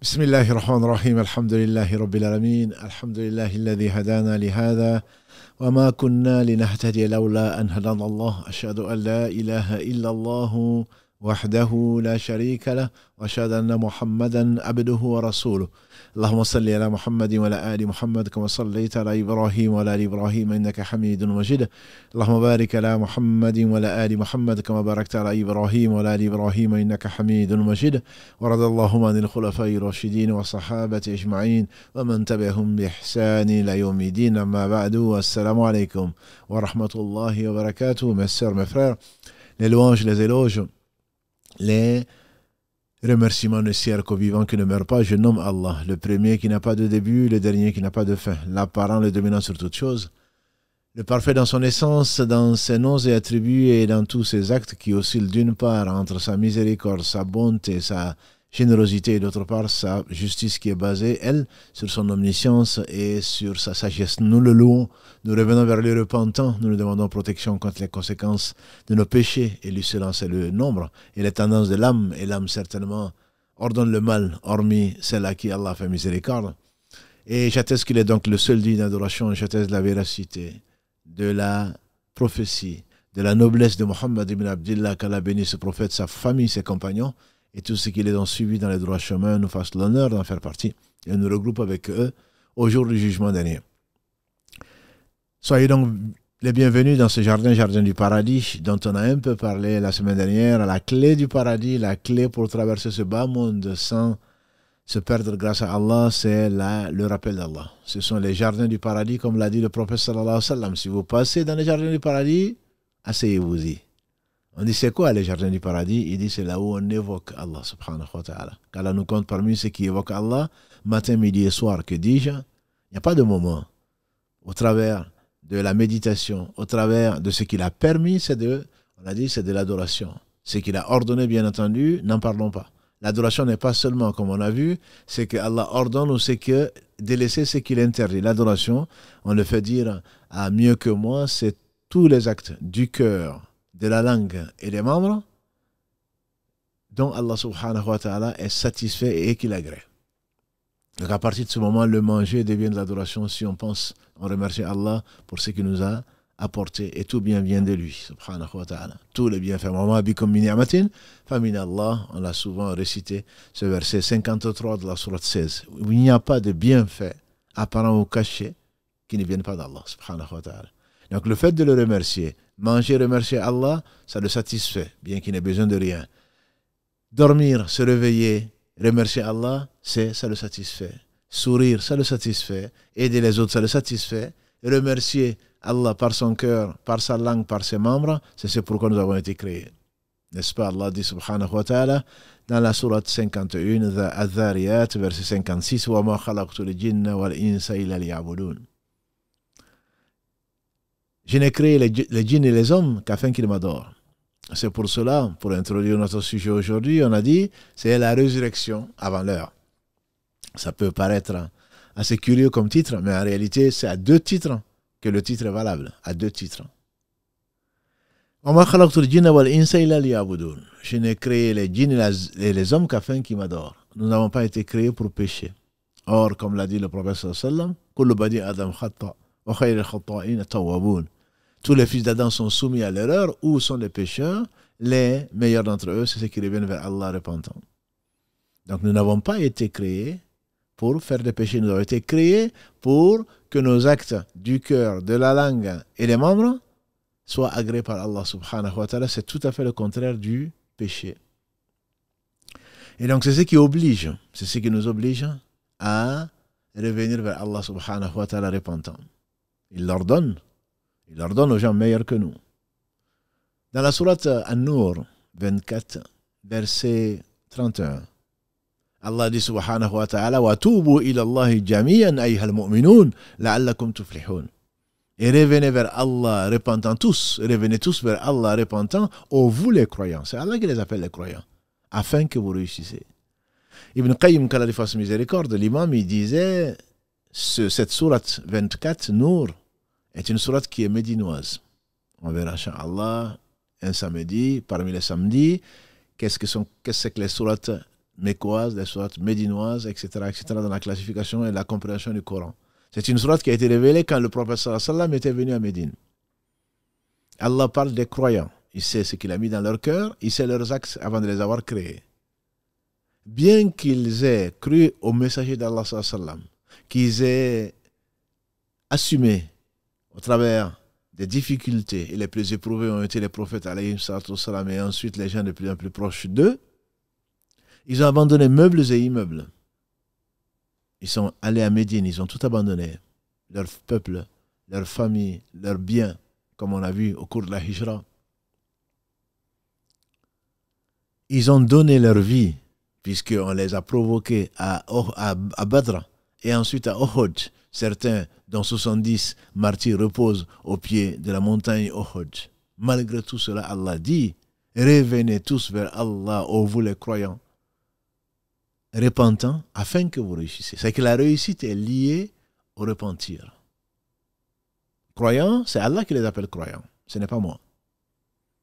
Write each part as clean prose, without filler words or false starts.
بسم الله الرحمن الرحيم الحمد لله رب العالمين الحمد لله الذي هدانا لهذا وما كنا لنهتدي لولا أن هدانا الله أشهد أن لا إله إلا الله وحده لا شريك له وأشهد أن محمدا عبده ورسوله اللهم صل على محمد وعلى آل محمد كما صليت على إبراهيم وعلى آل إبراهيم إنك حميد مجيد اللهم بارك على محمد وعلى آل محمد كما باركت على إبراهيم وعلى آل إبراهيم إنك حميد مجيد ورضي اللهم عن الخلفاء الراشدين والصحابة أجمعين ومن تبعهم بإحسان إلى يوم الدين أما بعد والسلام عليكم ورحمة الله وبركاته. Mes sœurs, mes frères, les louanges, les éloges, les remerciements ne cessent qu'au vivant qui ne meurt pas. Je nomme Allah, le premier qui n'a pas de début, le dernier qui n'a pas de fin, l'apparent, le dominant sur toute chose, le parfait dans son essence, dans ses noms et attributs et dans tous ses actes qui oscillent d'une part entre sa miséricorde, sa bonté, sa générosité et d'autre part sa justice qui est basée, elle, sur son omniscience et sur sa sagesse. Nous le louons, nous revenons vers les repentants, nous lui demandons protection contre les conséquences de nos péchés et lui seul en sait le nombre et les tendances de l'âme, et l'âme certainement ordonne le mal, hormis celle à qui Allah fait miséricorde. Et j'atteste qu'il est donc le seul digne d'adoration, j'atteste de la véracité, de la prophétie, de la noblesse de Muhammad ibn Abdillah, qu'Allah bénisse ce prophète, sa famille, ses compagnons, et tous ceux qui les ont suivis dans les droits chemins nous fassent l'honneur d'en faire partie et nous regroupe avec eux au jour du jugement dernier. Soyez donc les bienvenus dans ce jardin du paradis dont on a un peu parlé la semaine dernière, la clé du paradis, la clé pour traverser ce bas monde sans se perdre grâce à Allah, c'est le rappel d'Allah. Ce sont les jardins du paradis, comme l'a dit le prophète sallallahu alayhi wa sallam. Si vous passez dans les jardins du paradis, asseyez-vous-y. On dit c'est quoi les jardins du paradis? Il dit c'est là où on évoque Allah subhanahu wa ta'ala. Qu'Allah nous compte parmi ceux qui évoquent Allah matin, midi et soir. Que dis-je? Il n'y a pas de moment. Au travers de la méditation, au travers de ce qu'il a permis, on a dit c'est de l'adoration. Ce qu'il a ordonné, bien entendu, n'en parlons pas. L'adoration n'est pas seulement, comme on a vu, c'est que Allah ordonne ou c'est que délaisser ce qu'il interdit. L'adoration, on le fait dire à mieux que moi, c'est tous les actes du cœur, de la langue et des membres dont Allah subhanahu wa ta'ala est satisfait et qu'il agrée. Donc à partir de ce moment, le manger devient de l'adoration si on pense, on remercie Allah pour ce qu'il nous a apporté et tout bien vient de lui, subhanahu wa ta'ala. Tous les bienfaits. Mama bikum min ni'matin fa min Allah, on l'a souvent récité, ce verset 53 de la sourate 16. Il n'y a pas de bienfaits apparents ou cachés qui ne viennent pas d'Allah, subhanahu wa ta'ala. Donc le fait de le remercier, manger, remercier Allah, ça le satisfait, bien qu'il n'ait besoin de rien. Dormir, se réveiller, remercier Allah, ça le satisfait. Sourire, ça le satisfait. Aider les autres, ça le satisfait. Remercier Allah par son cœur, par sa langue, par ses membres, c'est ce pourquoi nous avons été créés. N'est-ce pas? Allah dit subhanahu wa ta'ala dans la sourate 51, Al-Dhariyat, verset 56, « Wa ma khalaqtu al-jinna wal-insa illa liya'budun » Je n'ai créé les djinns et les hommes qu'afin qu'ils m'adorent. C'est pour cela, pour introduire notre sujet aujourd'hui, on a dit, c'est la résurrection avant l'heure. Ça peut paraître assez curieux comme titre, mais en réalité, c'est à deux titres que le titre est valable. À deux titres. Je n'ai créé les djinns et les hommes qu'afin qu'ils m'adorent. Nous n'avons pas été créés pour pécher. Or, comme l'a dit le prophète sallallahu alayhi wa sallam, tous les fils d'Adam sont soumis à l'erreur. Où sont les pécheurs? Les meilleurs d'entre eux, c'est ceux qui reviennent vers Allah repentants. Donc nous n'avons pas été créés pour faire des péchés. Nous avons été créés pour que nos actes du cœur, de la langue et des membres soient agréés par Allah subhanahu wa ta'ala. C'est tout à fait le contraire du péché. Et donc c'est ce qui oblige, c'est ce qui nous oblige à revenir vers Allah subhanahu wa ta'ala repentant. Il l'ordonne aux gens meilleurs que nous. Dans la sourate An-Nur 24, verset 31, Allah dit subhanahu wa ta'ala wa tubu ila Allahi jami'an ayyuhal mu'minun la'allakum tuflihun. Et revenez vers Allah repentant tous, revenez tous vers Allah repentant, ô vous les croyants. C'est Allah qui les appelle les croyants, afin que vous réussissez. Ibn Qayyim, qu'Allah lui fasse miséricorde, l'imam, il disait, cette sourate 24, Nur, est une sourate qui est médinoise. On verra, incha'Allah, un samedi, parmi les samedis, qu'est-ce que les sourates mécoises, les sourates médinoises, etc., dans la classification et la compréhension du Coran. C'est une sourate qui a été révélée quand le prophète sallallahu alayhi wa sallam était venu à Médine. Allah parle des croyants. Il sait ce qu'il a mis dans leur cœur, il sait leurs actes avant de les avoir créés. Bien qu'ils aient cru au messager d'Allah sallallahu alayhi wa sallam, qu'ils aient assumé au travers des difficultés, et les plus éprouvés ont été les prophètes alayhi salam, et ensuite les gens de plus en plus proches d'eux, ils ont abandonné meubles et immeubles. Ils sont allés à Médine, ils ont tout abandonné. Leur peuple, leur famille, leurs biens, comme on a vu au cours de la Hijra. Ils ont donné leur vie, puisqu'on les a provoqués à Badr et ensuite à Uhud. Certains, dont 70 martyrs, reposent au pied de la montagne Uhud. Malgré tout cela, Allah dit, revenez tous vers Allah, ô vous les croyants, repentants, afin que vous réussissiez. C'est que la réussite est liée au repentir. Croyants, c'est Allah qui les appelle croyants. Ce n'est pas moi.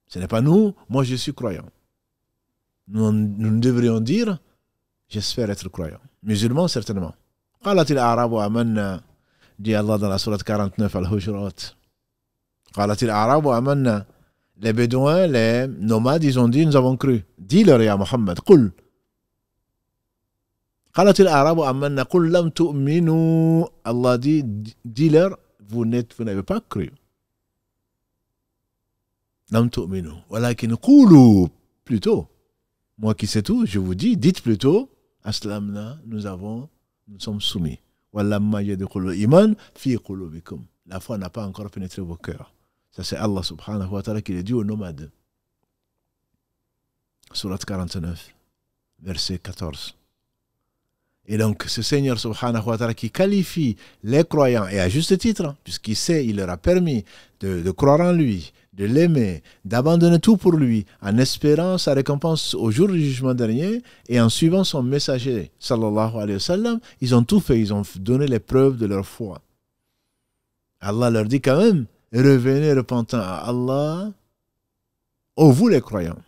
Ce n'est pas nous, moi je suis croyant. Nous devrions dire, j'espère être croyant. Musulmans, certainement. قالت الأعراب آمنا, dit Allah dans la sourate 49 Al-Hujurat. قالت الأعراب آمنا. Les Bédouins, les nomades, ils ont dit, nous avons cru. Dis-leur, ya Muhammad, قل. قالت الأعراب آمنا قل لم تؤمنوا. Allah dit, dis-leur, vous n'avez pas cru. لم تؤمنوا ولكن قولوا, plutôt. Moi qui sais tout, je vous dis, dites plutôt, Aslamna, nous sommes soumis. Wallamma yadkhulul iman fi qulubikum. La foi n'a pas encore pénétré vos cœurs. Ça c'est Allah subhanahu wa ta'ala qui le dit aux nomades. Sourate 49, verset 14. Et donc, ce Seigneur subhanahu wa ta'ala qui qualifie les croyants, et à juste titre, puisqu'il sait, il leur a permis de croire en lui, de l'aimer, d'abandonner tout pour lui, en espérant sa récompense au jour du jugement dernier, et en suivant son messager, sallallahu alayhi wa sallam, ils ont tout fait, ils ont donné les preuves de leur foi. Allah leur dit quand même, revenez repentants à Allah, ô vous les croyants.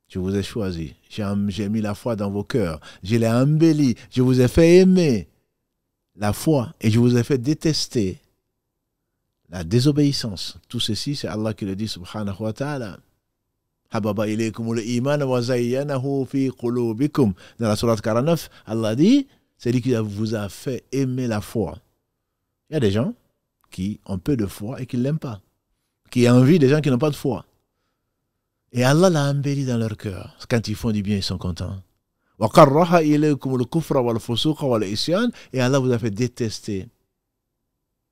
Je vous ai choisi, j'ai mis la foi dans vos cœurs, je l'ai embelli, je vous ai fait aimer la foi et je vous ai fait détester la désobéissance. Tout ceci, c'est Allah qui le dit, subhanahu wa ta'ala. Hababa ilaykumul iman wa zayyanahu fi qulubikum. Dans la sourate 49, Allah dit, c'est lui qui vous a fait aimer la foi. Il y a des gens qui ont peu de foi et qui ne l'aiment pas, qui envient des gens qui n'ont pas de foi. Et Allah l'a embelli dans leur cœur. Quand ils font du bien, ils sont contents. Et Allah vous a fait détester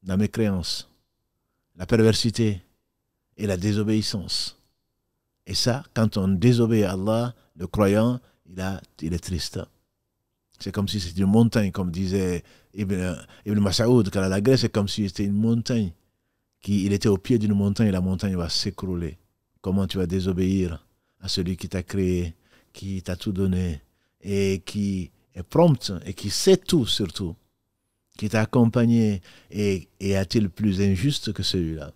la mécréance, la perversité et la désobéissance. Et ça, quand on désobéit à Allah, le croyant, il est triste. C'est comme si c'était une montagne, comme disait Ibn Mas'ud, quand la Grèce, c'est comme si c'était une montagne. Il était au pied d'une montagne et la montagne va s'écrouler. Comment tu vas désobéir à celui qui t'a créé, qui t'a tout donné, et qui est prompt, et qui sait tout surtout, qui t'a accompagné, et y a-t-il plus injuste que celui-là?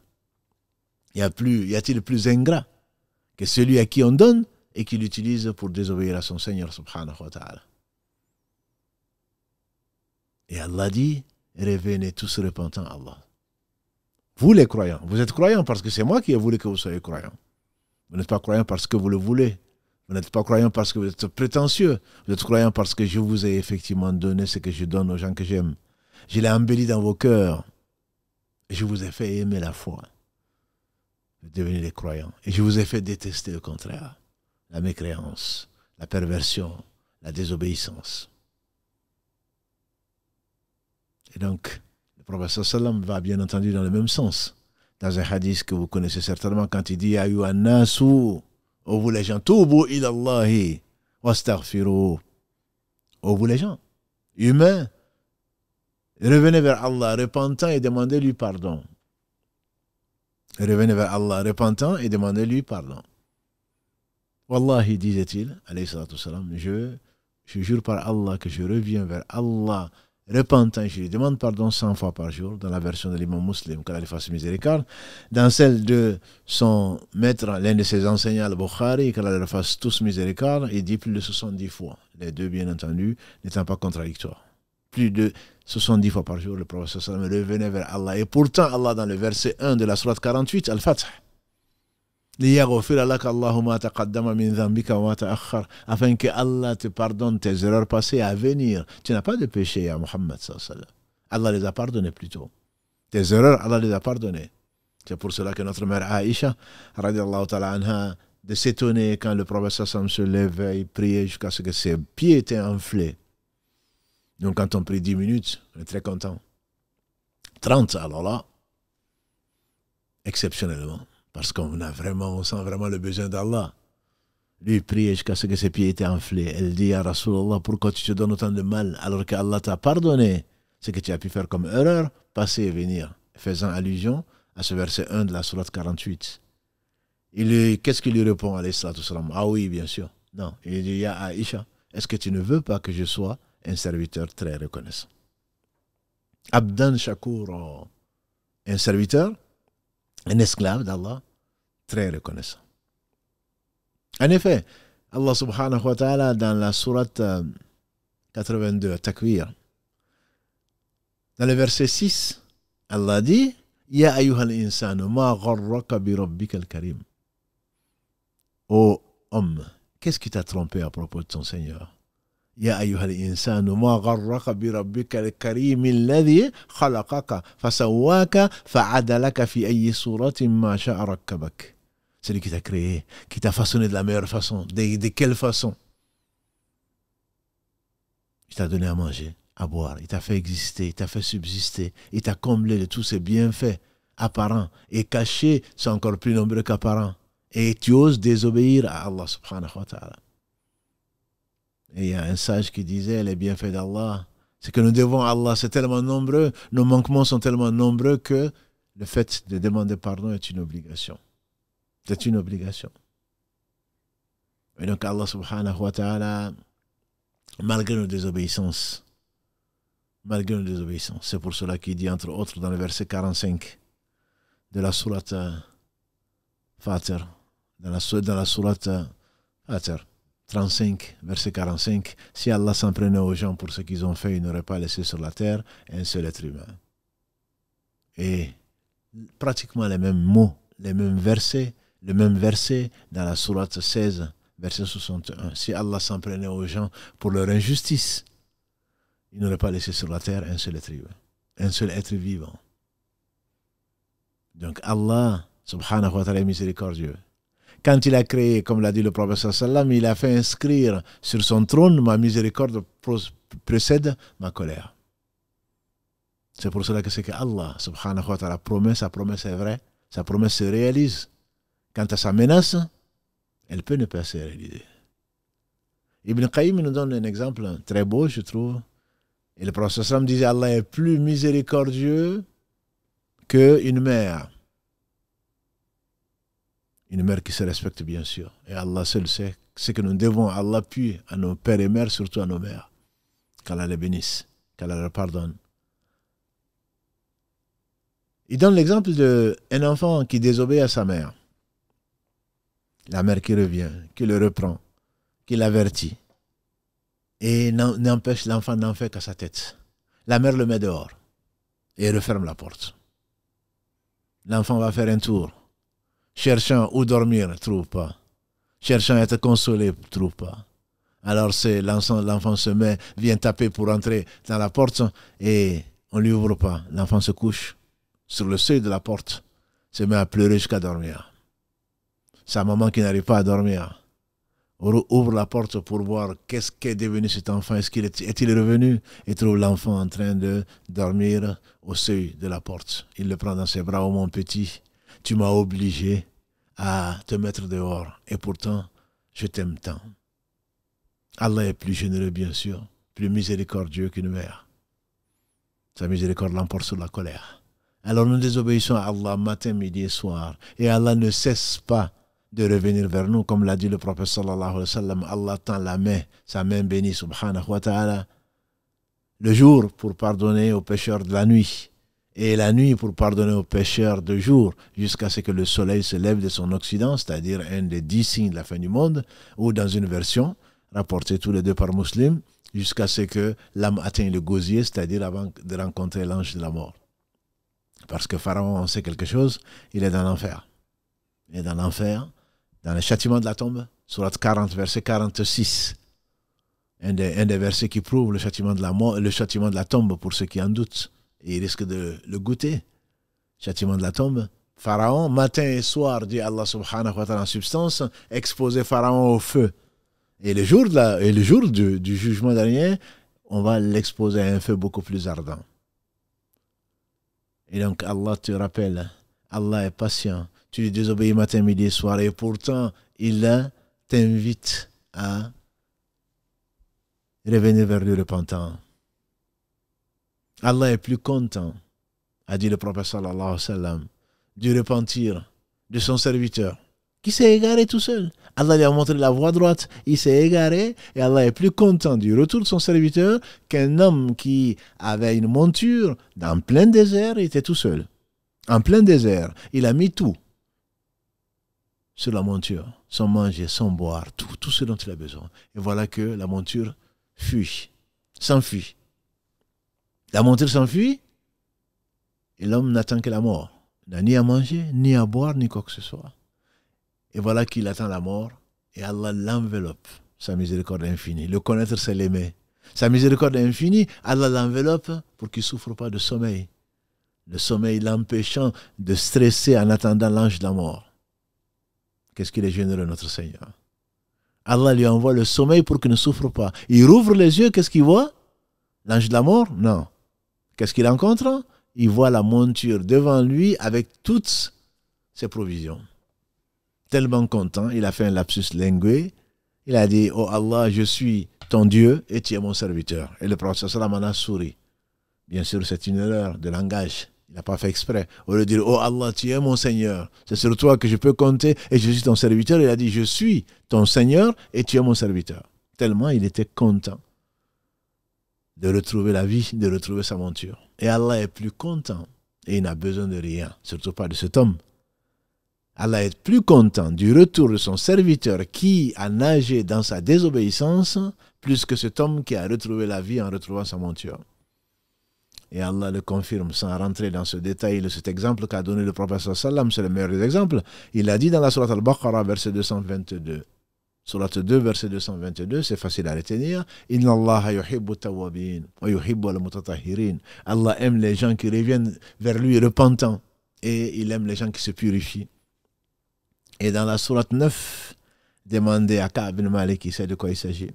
Y a-t-il plus ingrat que celui à qui on donne et qui l'utilise pour désobéir à son Seigneur subhanahu wa ta'ala? Et Allah dit, revenez tous repentants à Allah. Vous les croyants, vous êtes croyants parce que c'est moi qui ai voulu que vous soyez croyants. Vous n'êtes pas croyants parce que vous le voulez. Vous n'êtes pas croyants parce que vous êtes prétentieux. Vous êtes croyants parce que je vous ai effectivement donné ce que je donne aux gens que j'aime. Je l'ai embelli dans vos cœurs. Et je vous ai fait aimer la foi. Vous devenez des croyants. Et je vous ai fait détester le contraire. La mécréance, la perversion, la désobéissance. Et donc, le prophète sallam va bien entendu dans le même sens. Dans un hadith que vous connaissez certainement, quand il dit Ayuha nasu, ô vous les gens, tubu ilallahi wastaghfiru. Ô vous les gens, humains, revenez vers Allah, repentant et demandez-lui pardon. Revenez vers Allah, repentant et demandez-lui pardon. Wallahi, disait-il, alayhi salatu salam, je jure par Allah que je reviens vers Allah, repentant, je lui demande pardon 100 fois par jour, dans la version de l'imam Muslim, qu'Allah lui fasse miséricorde. Dans celle de son maître, l'un de ses enseignants, al-Bukhari, qu'Allah lui fasse tous miséricorde, il dit plus de 70 fois. Les deux, bien entendu, n'étant pas contradictoires. Plus de 70 fois par jour, le prophète sallam revenait vers Allah. Et pourtant, Allah, dans le verset 1 de la sourate 48, Al-Fath, afin que Allah te pardonne tes erreurs passées à venir. Tu n'as pas de péché à Muhammad. Allah les a pardonnées plutôt. Tes erreurs, Allah les a pardonnées. C'est pour cela que notre mère Aïcha, radiallahu ta'ala anha, de s'étonner quand le prophète se levait, il priait jusqu'à ce que ses pieds étaient enflés. Donc quand on prie 10 minutes, on est très content. 30, alors là, exceptionnellement, parce on sent vraiment le besoin d'Allah. Lui, il priait jusqu'à ce que ses pieds étaient enflés. Elle dit à Rasulallah, pourquoi tu te donnes autant de mal alors qu'Allah t'a pardonné ce que tu as pu faire comme erreur, passer et venir, faisant allusion à ce verset 1 de la sourate 48. Qu'est-ce qu'il lui répond, alayhi salatu salam? Ah oui, bien sûr. Non, il dit, Ya Aïcha, est-ce que tu ne veux pas que je sois un serviteur très reconnaissant? Abdan Shakur, un serviteur, un esclave d'Allah, très reconnaissant. En effet, Allah subhanahu wa ta'ala, dans la sourate 82, Takwir, dans le verset 6, Allah dit, Ya ayyuhal insanu, ma gharraka bi rabbika al-karim. Ô homme, qu'est-ce qui t'a trompé à propos de ton Seigneur? يا أيها الإنسان ما غرك بربك الكريم الذي خلقك فسواك فعدلك في أي صورة ما شاء ركبك. Celui qui t'a créé, qui t'a façonné de la meilleure façon. De quelle façon? Il t'a donné à manger, à boire, il t'a fait exister, il t'a fait subsister, il t'a comblé de tous ses bienfaits apparents et cachés sont encore plus nombreux qu'apparents. Et tu oses désobéir à Allah subhanahu wa ta'ala. Et il y a un sage qui disait, les bienfaits d'Allah, c'est que nous devons à Allah, c'est tellement nombreux, nos manquements sont tellement nombreux que le fait de demander pardon est une obligation. C'est une obligation. Et donc Allah subhanahu wa ta'ala, malgré nos désobéissances, c'est pour cela qu'il dit entre autres dans le verset 45 de la sourate Fatir, dans la sourate Fatir, 35, verset 45, si Allah s'en prenait aux gens pour ce qu'ils ont fait, il n'aurait pas laissé sur la terre un seul être humain. Et pratiquement les mêmes mots, les mêmes versets, le même verset dans la sourate 16, verset 61. Si Allah s'en prenait aux gens pour leur injustice, il n'aurait pas laissé sur la terre un seul être humain, un seul être vivant. Donc Allah, subhanahu wa ta'ala, est miséricordieux. Quand il a créé, comme l'a dit le prophète sallam, il a fait inscrire sur son trône, ma miséricorde précède ma colère. C'est pour cela que c'est que Allah, subhanahu wa ta'ala, promet, sa promesse est vraie, sa promesse se réalise. Quant à sa menace, elle peut ne pas se réaliser. Ibn Qayyim nous donne un exemple très beau, je trouve. Et le prophète sallam disait, Allah est plus miséricordieux qu'une mère. Une mère qui se respecte, bien sûr. Et Allah seul sait ce que nous devons à Allah, puis à nos pères et mères, surtout à nos mères. Qu'Allah les bénisse, qu'Allah leur pardonne. Il donne l'exemple d'un enfant qui désobéit à sa mère. La mère qui revient, qui le reprend, qui l'avertit. Et n'empêche l'enfant d'en faire qu'à sa tête. La mère le met dehors et referme la porte. L'enfant va faire un tour. Cherchant où dormir, ne trouve pas. Cherchant à être consolé, ne trouve pas. Alors l'enfant vient taper pour entrer dans la porte et on ne lui ouvre pas. L'enfant se couche sur le seuil de la porte, se met à pleurer jusqu'à dormir. Sa maman qui n'arrive pas à dormir ouvre la porte pour voir qu'est-ce qu'est devenu cet enfant. Est-il revenu? Et trouve l'enfant en train de dormir au seuil de la porte. Il le prend dans ses bras. Oh mon petit, tu m'as obligé à te mettre dehors et pourtant je t'aime tant. Allah est plus généreux, bien sûr, plus miséricordieux qu'une mère. Sa miséricorde l'emporte sur la colère. Alors nous désobéissons à Allah matin, midi et soir et Allah ne cesse pas de revenir vers nous, comme l'a dit le prophète sallallahu alayhi wa sallam. Allah tend la main, sa main bénie subhanahu wa ta'ala, Le jour pour pardonner aux pécheurs de la nuit. Et la nuit pour pardonner aux pécheurs de jour, jusqu'à ce que le soleil se lève de son occident, c'est-à-dire un des 10 signes de la fin du monde, ou dans une version, rapportée tous les deux par Muslim, jusqu'à ce que l'âme atteigne le gosier, c'est-à-dire avant de rencontrer l'ange de la mort. Parce que Pharaon en sait quelque chose, il est dans l'enfer. Il est dans l'enfer, dans le châtiment de la tombe, sourate 40, verset 46. Un des versets qui prouve le châtiment de la mort, le châtiment de la tombe pour ceux qui en doutent. Et il risque de le goûter. Châtiment de la tombe. Pharaon, matin et soir, dit Allah subhanahu wa ta'ala en substance, exposer Pharaon au feu. Et le jour, du jugement dernier, on va l'exposer à un feu beaucoup plus ardent. Et donc Allah te rappelle, Allah est patient. Tu lui désobéis matin, midi et soir. Et pourtant, il t'invite à revenir vers lui repentant. Allah est plus content, a dit le prophète sallallahu alayhi wa sallam, du repentir de son serviteur, qui s'est égaré tout seul. Allah lui a montré la voie droite, il s'est égaré, et Allah est plus content du retour de son serviteur qu'un homme qui avait une monture dans plein désert, il était tout seul. En plein désert, il a mis tout sur la monture, son manger, son boire, tout ce dont il a besoin. Et voilà que la monture s'enfuit. La monture s'enfuit et l'homme n'attend que la mort. Il n'a ni à manger, ni à boire, ni quoi que ce soit. Et voilà qu'il attend la mort et Allah l'enveloppe, sa miséricorde infinie. Le connaître, c'est l'aimer. Sa miséricorde infinie, Allah l'enveloppe pour qu'il ne souffre pas de sommeil. Le sommeil l'empêchant de stresser en attendant l'ange de la mort. Qu'est-ce qu'il est généreux, notre Seigneur. Allah lui envoie le sommeil pour qu'il ne souffre pas. Il rouvre les yeux, qu'est-ce qu'il voit? L'ange de la mort? Non. Qu'est-ce qu'il rencontre? Il voit la monture devant lui avec toutes ses provisions. Tellement content, il a fait un lapsus lingué. Il a dit, oh Allah, je suis ton Dieu et tu es mon serviteur. Et le prophète sallam en a souri. Bien sûr, c'est une erreur de langage. Il n'a pas fait exprès. Au lieu de dire, oh Allah, tu es mon Seigneur. C'est sur toi que je peux compter et je suis ton serviteur. Il a dit, je suis ton Seigneur et tu es mon serviteur. Tellement il était content de retrouver la vie, de retrouver sa monture. Et Allah est plus content et il n'a besoin de rien, surtout pas de cet homme. Allah est plus content du retour de son serviteur qui a nagé dans sa désobéissance plus que cet homme qui a retrouvé la vie en retrouvant sa monture. Et Allah le confirme sans rentrer dans ce détail de cet exemple qu'a donné le prophète sallallahu alayhi wa sallam, c'est le meilleur des exemples. Il a dit dans la sourate Al-Baqarah, verset 222. Sourate 2, verset 222, c'est facile à retenir. Inna Allah yuhibbu tawwabin wa yuhibbu al-mutatahhirin. Allah aime les gens qui reviennent vers lui repentants et il aime les gens qui se purifient. Et dans la sourate 9, demandez à Ka'b bin Malik qui sait de quoi il s'agit.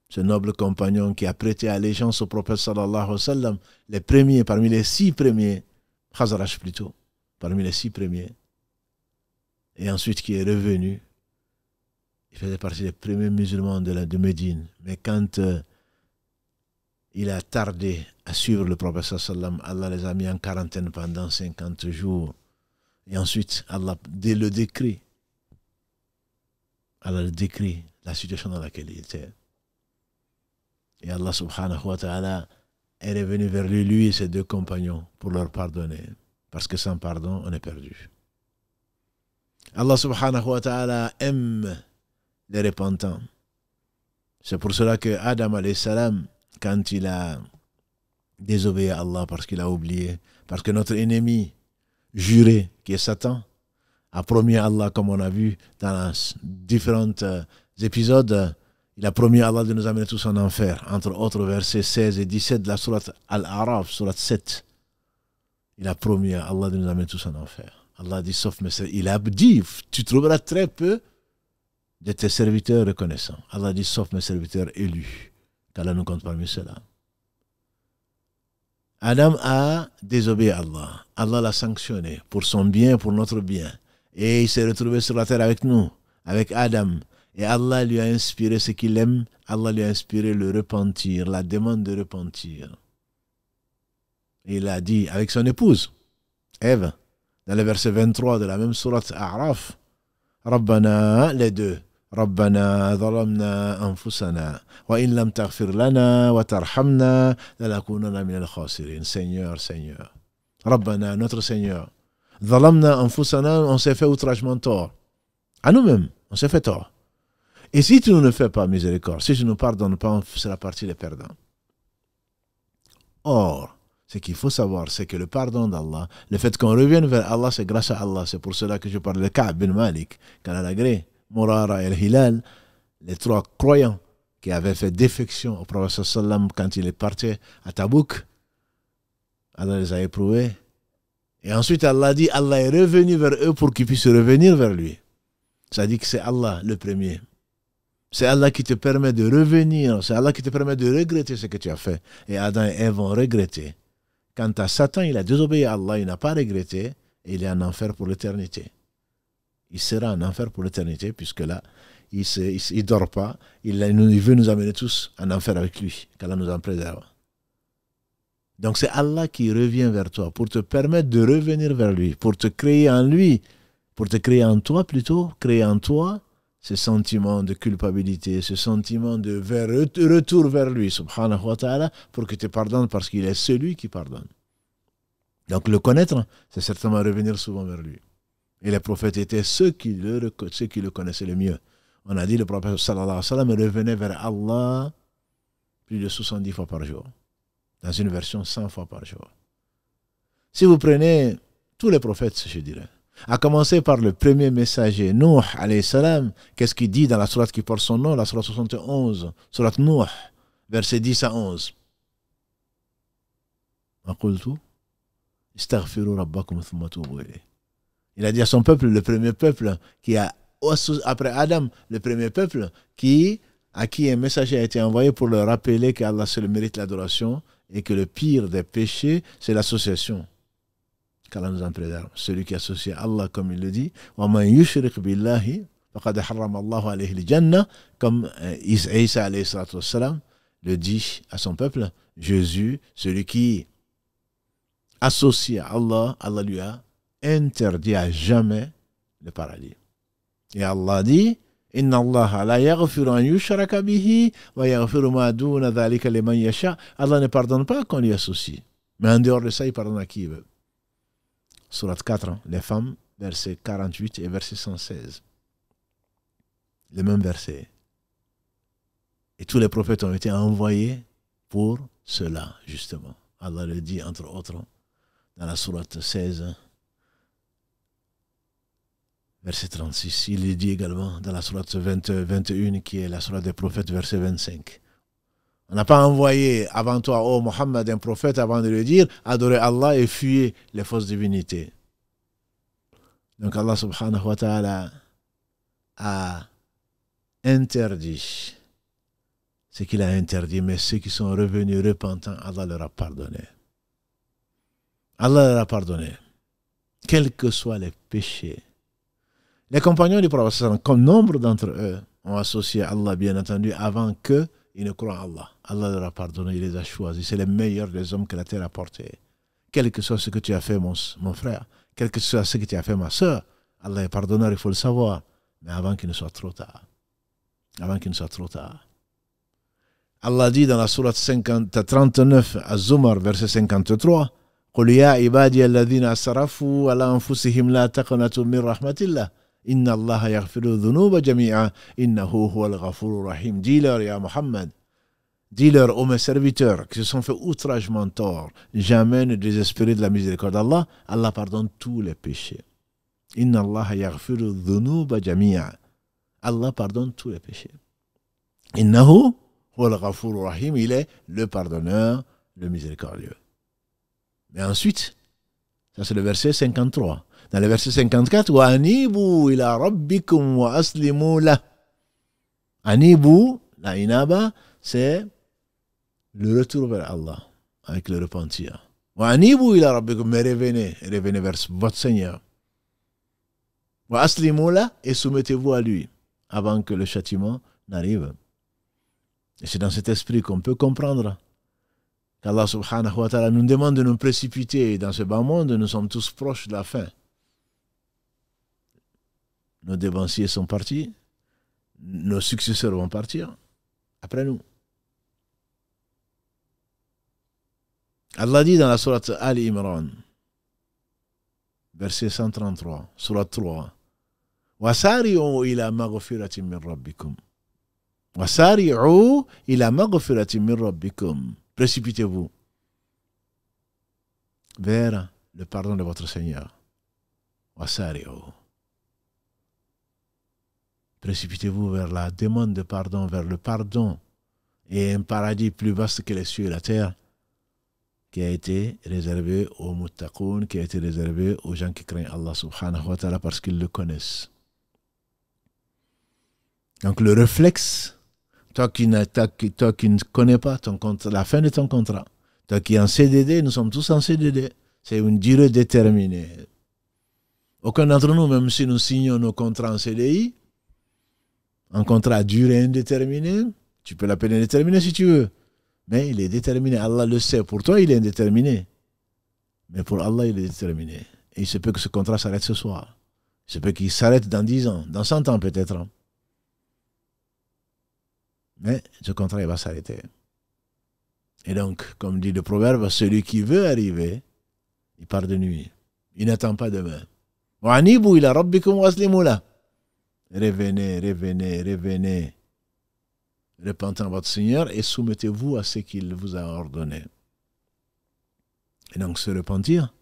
Ce noble compagnon qui a prêté allégeance au prophète sallallahu alayhi wa sallam, les premiers, parmi les 6 premiers, Khazraj plutôt, parmi les 6 premiers, et ensuite qui est revenu. Il faisait partie des premiers musulmans de Médine. Mais quand il a tardé à suivre le prophète sallam, Allah les a mis en quarantaine pendant 50 jours. Et ensuite, Allah le décrit. Allah le décrit, la situation dans laquelle il était. Et Allah subhanahu wa ta'ala est revenu vers lui et ses 2 compagnons, pour leur pardonner. Parce que sans pardon, on est perdu. Allah subhanahu wa ta'ala aime les repentants. C'est pour cela que Adam alayhi salam, quand il a désobéi à Allah parce qu'il a oublié, parce que notre ennemi juré, qui est Satan, a promis à Allah, comme on a vu dans différents épisodes, il a promis à Allah de nous amener tous en enfer, entre autres versets 16 et 17 de la sourate Al-A'raf, sourate 7. Il a promis à Allah de nous amener tous en enfer. Allah dit, sauf mes serviteurs. Il a dit, tu trouveras très peu de tes serviteurs reconnaissants. Allah dit, sauf mes serviteurs élus, qu'Allah nous compte parmi ceux-là. Adam a désobéi à Allah. Allah l'a sanctionné pour son bien, pour notre bien. Et il s'est retrouvé sur la terre avec nous, avec Adam. Et Allah lui a inspiré ce qu'il aime. Allah lui a inspiré le repentir, la demande de repentir. Et il a dit avec son épouse, Ève, dans le verset 23 de la même sourate A'raf, Rabbana, les 2, ربنا ظلمنا أنفسنا وإن لم تغفر لنا وترحمنا لنكونن من الخاسرين. Seigneur, Seigneur. Rabbana, notre Seigneur. ظلمنا أنفسنا, on s'est fait outragement tort. À nous-mêmes, on s'est fait tort. Et si tu ne nous fais pas miséricorde, si tu ne nous pardonnes pas, on sera partie des perdants. Or, ce qu'il faut savoir, c'est que le pardon d'Allah, le fait qu'on revienne vers Allah, c'est grâce à Allah. C'est pour cela que je parle de Ka'b bin Malik, Kanalagré, Murara et Hilal, les trois croyants qui avaient fait défection au prophète sallam quand il est parti à Tabouk. Allah les a éprouvés. Et ensuite, Allah dit, Allah est revenu vers eux pour qu'ils puissent revenir vers lui. Ça dit que c'est Allah le premier. C'est Allah qui te permet de revenir. C'est Allah qui te permet de regretter ce que tu as fait. Et Adam et Ève vont regretter. Quant à Satan, il a désobéi à Allah, il n'a pas regretté, et il est en enfer pour l'éternité. Il sera en enfer pour l'éternité, puisque là, il ne dort pas. Il veut nous amener tous en enfer avec lui, qu'Allah nous en préserve. Donc c'est Allah qui revient vers toi pour te permettre de revenir vers lui, pour te créer en lui, pour te créer en toi plutôt, créer en toi ce sentiment de culpabilité, ce sentiment de retour vers lui, subhanahu wa ta'ala, pour que tu pardonnes parce qu'il est celui qui pardonne. Donc le connaître, c'est certainement revenir souvent vers lui. Et les prophètes étaient ceux qui le connaissaient le mieux. On a dit le prophète sallallahu alayhi wa sallam revenait vers Allah plus de 70 fois par jour. Dans une version 100 fois par jour. Si vous prenez tous les prophètes, je dirais, à commencer par le premier messager, Nuh alayhi salam, qu'est-ce qu'il dit dans la sourate qui porte son nom, la sourate 71, sourate Nuh, versets 10 à 11. Il a dit à son peuple, le premier peuple qui a, après Adam, le premier peuple à qui un messager a été envoyé pour leur rappeler qu'Allah seul mérite l'adoration et que le pire des péchés, c'est l'association. Qu'Allah nous en préserve. Celui qui associe Allah, comme il le dit, وَمَنْ يُشْرِكْ بِاللَّهِ فَقَدْ حَرَّمَ اللَّهُ عَلَيْهِ الْجَنَّةِ, comme Isa alayhi salatu wassalam le dit à son peuple, Jésus, celui qui associe à Allah, Allah lui a interdit à jamais le paradis. Et Allah dit, Inna Allah la yaghfiru an yushraka bihi wa yaghfiru ma duna dhalika liman yasha. Allah ne pardonne pas qu'on lui associe. Mais en dehors de ça, il pardonne à qui il veut. Sourate 4, les femmes, verset 48 et verset 116. Le même verset. Et tous les prophètes ont été envoyés pour cela, justement. Allah le dit, entre autres, dans la sourate 16, verset 36. Il le dit également dans la sourate 21, qui est la sourate des prophètes, verset 25. On n'a pas envoyé avant toi, ô Mohammed, un prophète avant de lui dire, adorez Allah et fuyez les fausses divinités. Donc Allah subhanahu wa ta'ala a interdit ce qu'il a interdit, mais ceux qui sont revenus repentants, Allah leur a pardonné. Allah leur a pardonné, quels que soient les péchés. Les compagnons du prophète, comme nombre d'entre eux, ont associé Allah, bien entendu, avant qu'ils ne croient en Allah. Allah leur a pardonné, il les a choisis. C'est les meilleurs des hommes que la terre a portés. Quel que soit ce que tu as fait, mon frère, quel que soit ce que tu as fait, ma soeur, Allah est pardonneur, il faut le savoir. Mais avant qu'il ne soit trop tard. Avant qu'il ne soit trop tard. Allah dit dans la sourate 39, Az-Zumar, verset 53, قُلْ يَا عِبَادِيَ الَّذِينَ أَسْرَفُوا عَلَى أَنفُسِهِمْ لَا تَقْنَطُوا مِنْ رَحْمَةِ اللَّهِ إِنَّ اللَّهَ يَغْفِرُ الذُّنُوبَ جَمِيعًا إِنَّهُ هُوَ الْغَفُورُ الرَّحِيمُ. Dis-leur, ya Muhammad, dis-leur, ô mes serviteurs qui se sont fait outragement tort, jamais ne désespérez de la miséricorde d'Allah. Allah pardonne tous les péchés. Inna Allah yaghfiru dhunuba jami'a. Allah pardonne tous les péchés. Innahu huwal ghafurur rahim. Il est le pardonneur, le miséricordieux. Mais ensuite, ça c'est le verset 53. Dans le verset 54, wa anibu ila rabbikum wa aslimu la. Anibu, la inaba, c'est le retour vers Allah, avec le repentir. Wa anibu ila rabbikum, mais revenez vers votre Seigneur. Wa aslimu la, et soumettez-vous à lui, avant que le châtiment n'arrive. Et c'est dans cet esprit qu'on peut comprendre qu'Allah subhanahu wa ta'ala nous demande de nous précipiter dans ce bas monde. Nous sommes tous proches de la fin. Nos dévanciers sont partis. nos successeurs vont partir après nous. Allah dit dans la sourate Ali Imran, verset 133, sourate 3, وَسَارِعُوا إِلَى مَغْفِرَةٍ مِّن رَبِّكُمْ. وَسَارِعُوا إِلَى مَغْفِرَةٍ مِّن رَبِّكُمْ. Précipitez-vous vers le pardon de votre Seigneur. وَسَارِعُوا. Précipitez-vous vers la demande de pardon, vers le pardon et un paradis plus vaste que les cieux et la terre qui a été réservé aux muttaqoun, qui a été réservé aux gens qui craignent Allah subhanahu wa ta'ala parce qu'ils le connaissent. Donc le réflexe, toi qui ne connais pas ton contrat, la fin de ton contrat, toi qui es en CDD, nous sommes tous en CDD, c'est une durée déterminée. Aucun d'entre nous, même si nous signons nos contrats en CDI, un contrat à durée indéterminée, tu peux l'appeler indéterminé si tu veux, mais il est déterminé, Allah le sait, pour toi il est indéterminé, mais pour Allah il est déterminé. Et il se peut que ce contrat s'arrête ce soir, il se peut qu'il s'arrête dans 10 ans, dans 100 ans peut-être. Mais ce contrat il va s'arrêter. Et donc, comme dit le proverbe, celui qui veut arriver, il part de nuit, il n'attend pas demain. وَعَنِيبُوا إِلَى رَبِّكُمْ وَأَسْلِمُوا لَهُ. Revenez, revenez, revenez, repentez à votre Seigneur et soumettez-vous à ce qu'il vous a ordonné. Et donc se repentir,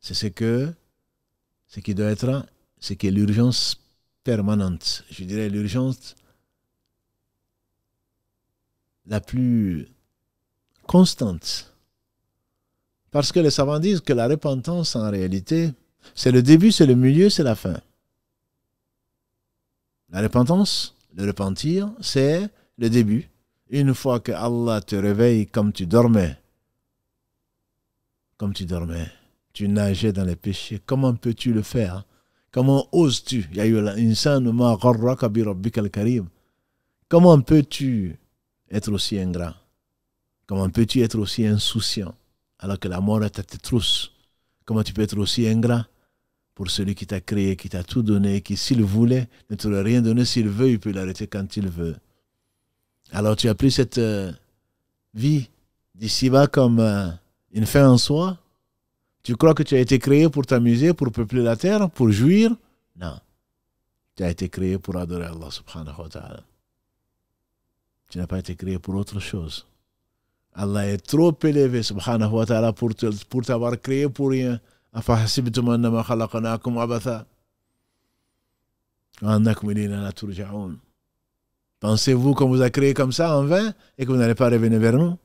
c'est ce qui doit être, ce qui est l'urgence permanente. Je dirais l'urgence la plus constante. Parce que les savants disent que la repentance en réalité, c'est le début, c'est le milieu, c'est la fin. La repentance, le repentir, c'est le début. Une fois que Allah te réveille comme tu dormais, tu nageais dans les péchés, comment peux-tu le faire? Comment oses-tu? Comment peux-tu être aussi ingrat? Comment peux-tu être aussi insouciant alors que la mort est à tes trousses? Comment tu peux être aussi ingrat pour celui qui t'a créé, qui t'a tout donné, qui s'il voulait ne t'aurait rien donné, s'il veut, il peut l'arrêter quand il veut. Alors tu as pris cette vie d'ici-bas comme une fin en soi. Tu crois que tu as été créé pour t'amuser, pour peupler la terre, pour jouir? Non. Tu as été créé pour adorer Allah subhanahu wa ta'ala. Tu n'as pas été créé pour autre chose. Allah est trop élevé subhanahu wa ta'ala pour t'avoir créé pour rien. أفحسبتم أنما خلقناكم عبثا وأنكم إلينا لا ترجعون. Pensez-vous qu'on vous a créé comme ça en vain et que vous n'allez pas revenir vers nous?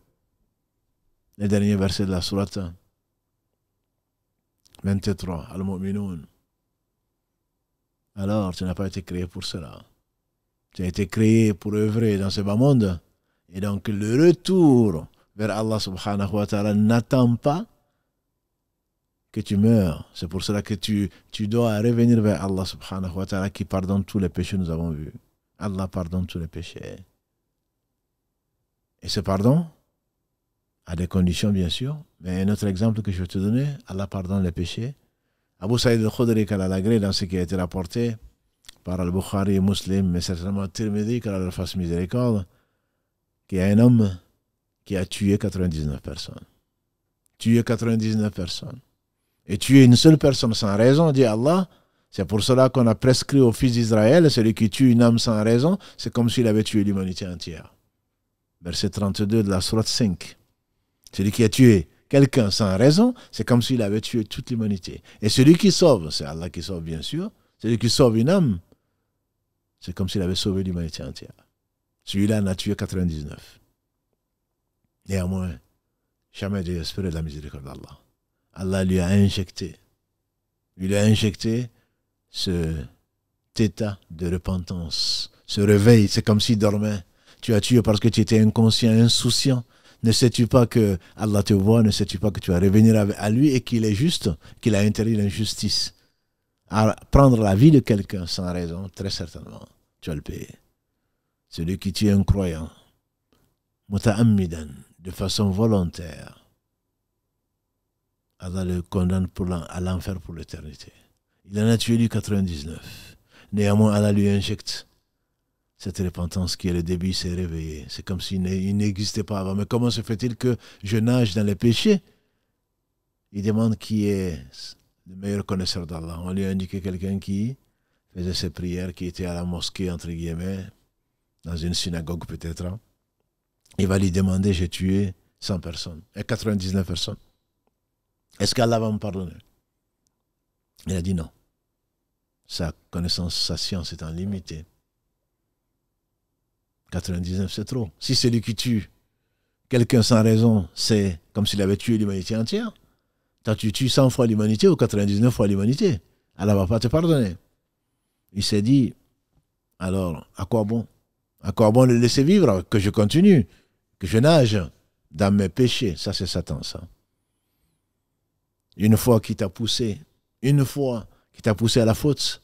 Les derniers versets de la sourate 23, Al-Mu'minun. Alors, tu n'as pas été créé pour cela. Tu as été créé pour œuvrer dans ce bas monde. Et donc, le retour vers Allah subhanahu wa ta'ala n'attend pas que tu meurs. C'est pour cela que tu dois revenir vers Allah subhanahu wa ta'ala qui pardonne tous les péchés, nous avons vu. Allah pardonne tous les péchés. Et ce pardon a des conditions, bien sûr. Mais un autre exemple que je vais te donner, Allah pardonne les péchés. Abu Saïd al-Khudri, qu'Allah l'agrée dans ce qui a été rapporté par Al-Bukhari et Muslim, mais certainement Tirmidhi, qu'Allah leur fasse miséricorde, qu'il y a un homme qui a tué 99 personnes. Tué 99 personnes. Et tuer une seule personne sans raison, dit Allah, c'est pour cela qu'on a prescrit aux fils d'Israël, celui qui tue une âme sans raison, c'est comme s'il avait tué l'humanité entière. Verset 32 de la sourate 5. Celui qui a tué quelqu'un sans raison, c'est comme s'il avait tué toute l'humanité. Et celui qui sauve, c'est Allah qui sauve bien sûr, celui qui sauve une âme, c'est comme s'il avait sauvé l'humanité entière. Celui-là en a tué 99. Néanmoins, jamais désespéré de la miséricorde d'Allah. Allah lui a injecté cet état de repentance, ce réveil. C'est comme s'il dormait. Tu as tué parce que tu étais inconscient, insouciant. Ne sais-tu pas que Allah te voit? Ne sais-tu pas que tu vas revenir à lui et qu'il est juste, qu'il a interdit l'injustice? À prendre la vie de quelqu'un sans raison, très certainement, tu vas le payer. Celui qui tue un croyant, muta'ammidan, de façon volontaire, Allah le condamne à l'enfer pour l'éternité. Il en a tué lui 99. Néanmoins, Allah lui injecte Cette repentance qui est le début s'est réveillée. C'est comme s'il n'existait pas avant. Mais comment se fait-il que je nage dans les péchés? Il demande qui est le meilleur connaisseur d'Allah. On lui a indiqué quelqu'un qui faisait ses prières, qui était à la mosquée, entre guillemets, dans une synagogue peut-être. Il va lui demander, j'ai tué 100 personnes et 99 personnes. Est-ce qu'Allah va me pardonner? Il a dit non. Sa connaissance, sa science étant limitée. 99, c'est trop. Si celui qui tue quelqu'un sans raison, c'est comme s'il avait tué l'humanité entière. Toi, tu tues 100 fois l'humanité ou 99 fois l'humanité. Allah ne va pas te pardonner. Il s'est dit, alors, à quoi bon? À quoi bon le laisser vivre? Que je continue, que je nage dans mes péchés. Ça, c'est Satan, ça. Une fois qu'il t'a poussé, à la faute,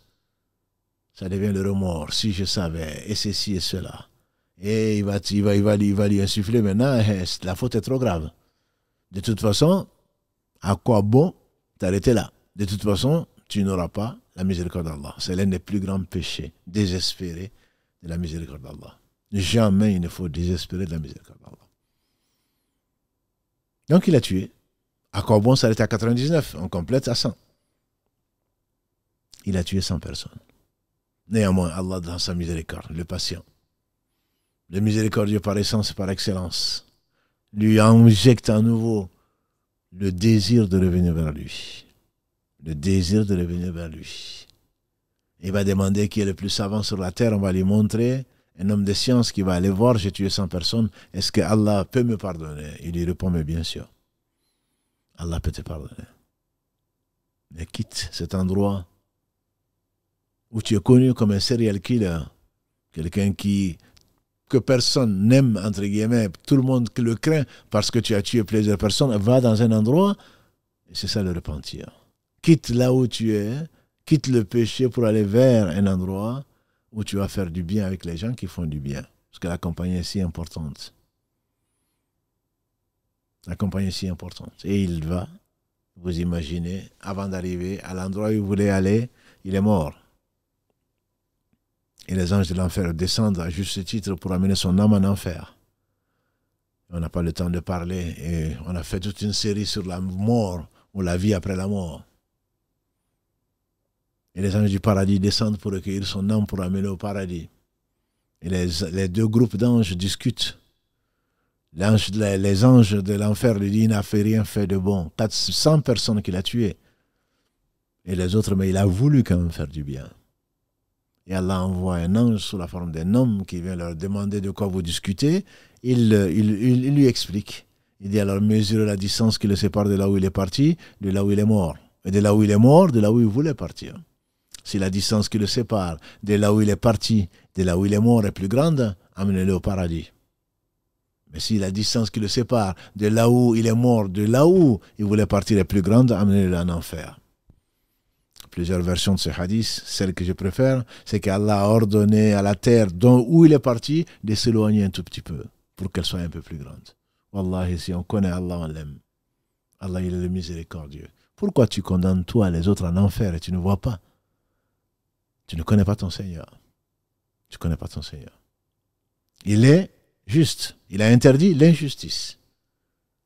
ça devient le remords. Si je savais, et ceci et cela. Et il va lui insuffler maintenant, la faute est trop grave. De toute façon, à quoi bon t'arrêter là? De toute façon, tu n'auras pas la miséricorde d'Allah. C'est l'un des plus grands péchés, désespérer de la miséricorde d'Allah. Jamais il ne faut désespérer de la miséricorde d'Allah. Donc il a tué. À quoi bon s'arrêter à 99? On complète à 100. Il a tué 100 personnes. Néanmoins, Allah dans sa miséricorde, le patient, le miséricordieux par essence et par excellence, lui injecte à nouveau le désir de revenir vers lui. Le désir de revenir vers lui. Il va demander qui est le plus savant sur la terre. On va lui montrer un homme de science qui va aller voir, j'ai tué 100 personnes. Est-ce que Allah peut me pardonner? Il lui répond, mais bien sûr. Allah peut te pardonner. Mais quitte cet endroit où tu es connu comme un serial killer, quelqu'un que personne n'aime, entre guillemets, tout le monde le craint parce que tu as tué plusieurs personnes, va dans un endroit, et c'est ça le repentir. Quitte là où tu es, quitte le péché pour aller vers un endroit où tu vas faire du bien avec les gens qui font du bien. Parce que la compagnie est si importante. La compagnie est si importante. Et il va, vous imaginez, avant d'arriver à l'endroit où il voulait aller, il est mort. Et les anges de l'enfer descendent à juste titre pour amener son âme en enfer. On n'a pas le temps de parler et on a fait toute une série sur la mort ou la vie après la mort. Et les anges du paradis descendent pour recueillir son âme pour amener au paradis. Et les deux groupes d'anges discutent. Les anges de l'enfer lui disent, il n'a fait rien fait de bon. 400 personnes qu'il a tuées. Et les autres, mais il a voulu quand même faire du bien. Et Allah envoie un ange sous la forme d'un homme qui vient leur demander de quoi vous discutez. Il lui explique. Il dit alors mesurez la distance qui le sépare de là où il est parti, de là où il est mort. Et de là où il est mort, de là où il voulait partir. Si la distance qui le sépare de là où il est parti, de là où il est mort est plus grande, amenez-le au paradis. Mais si la distance qui le sépare de là où il est mort, de là où il voulait partir est plus grande, amenez-le en enfer. Plusieurs versions de ce hadith, celle que je préfère, c'est qu'Allah a ordonné à la terre où il est parti de s'éloigner un tout petit peu pour qu'elle soit un peu plus grande. Wallahi, si on connaît Allah, on l'aime. Allah, il est le miséricordieux. Pourquoi tu condamnes toi les autres en enfer et tu ne vois pas? Tu ne connais pas ton Seigneur. Tu ne connais pas ton Seigneur. Il est juste. Il a interdit l'injustice.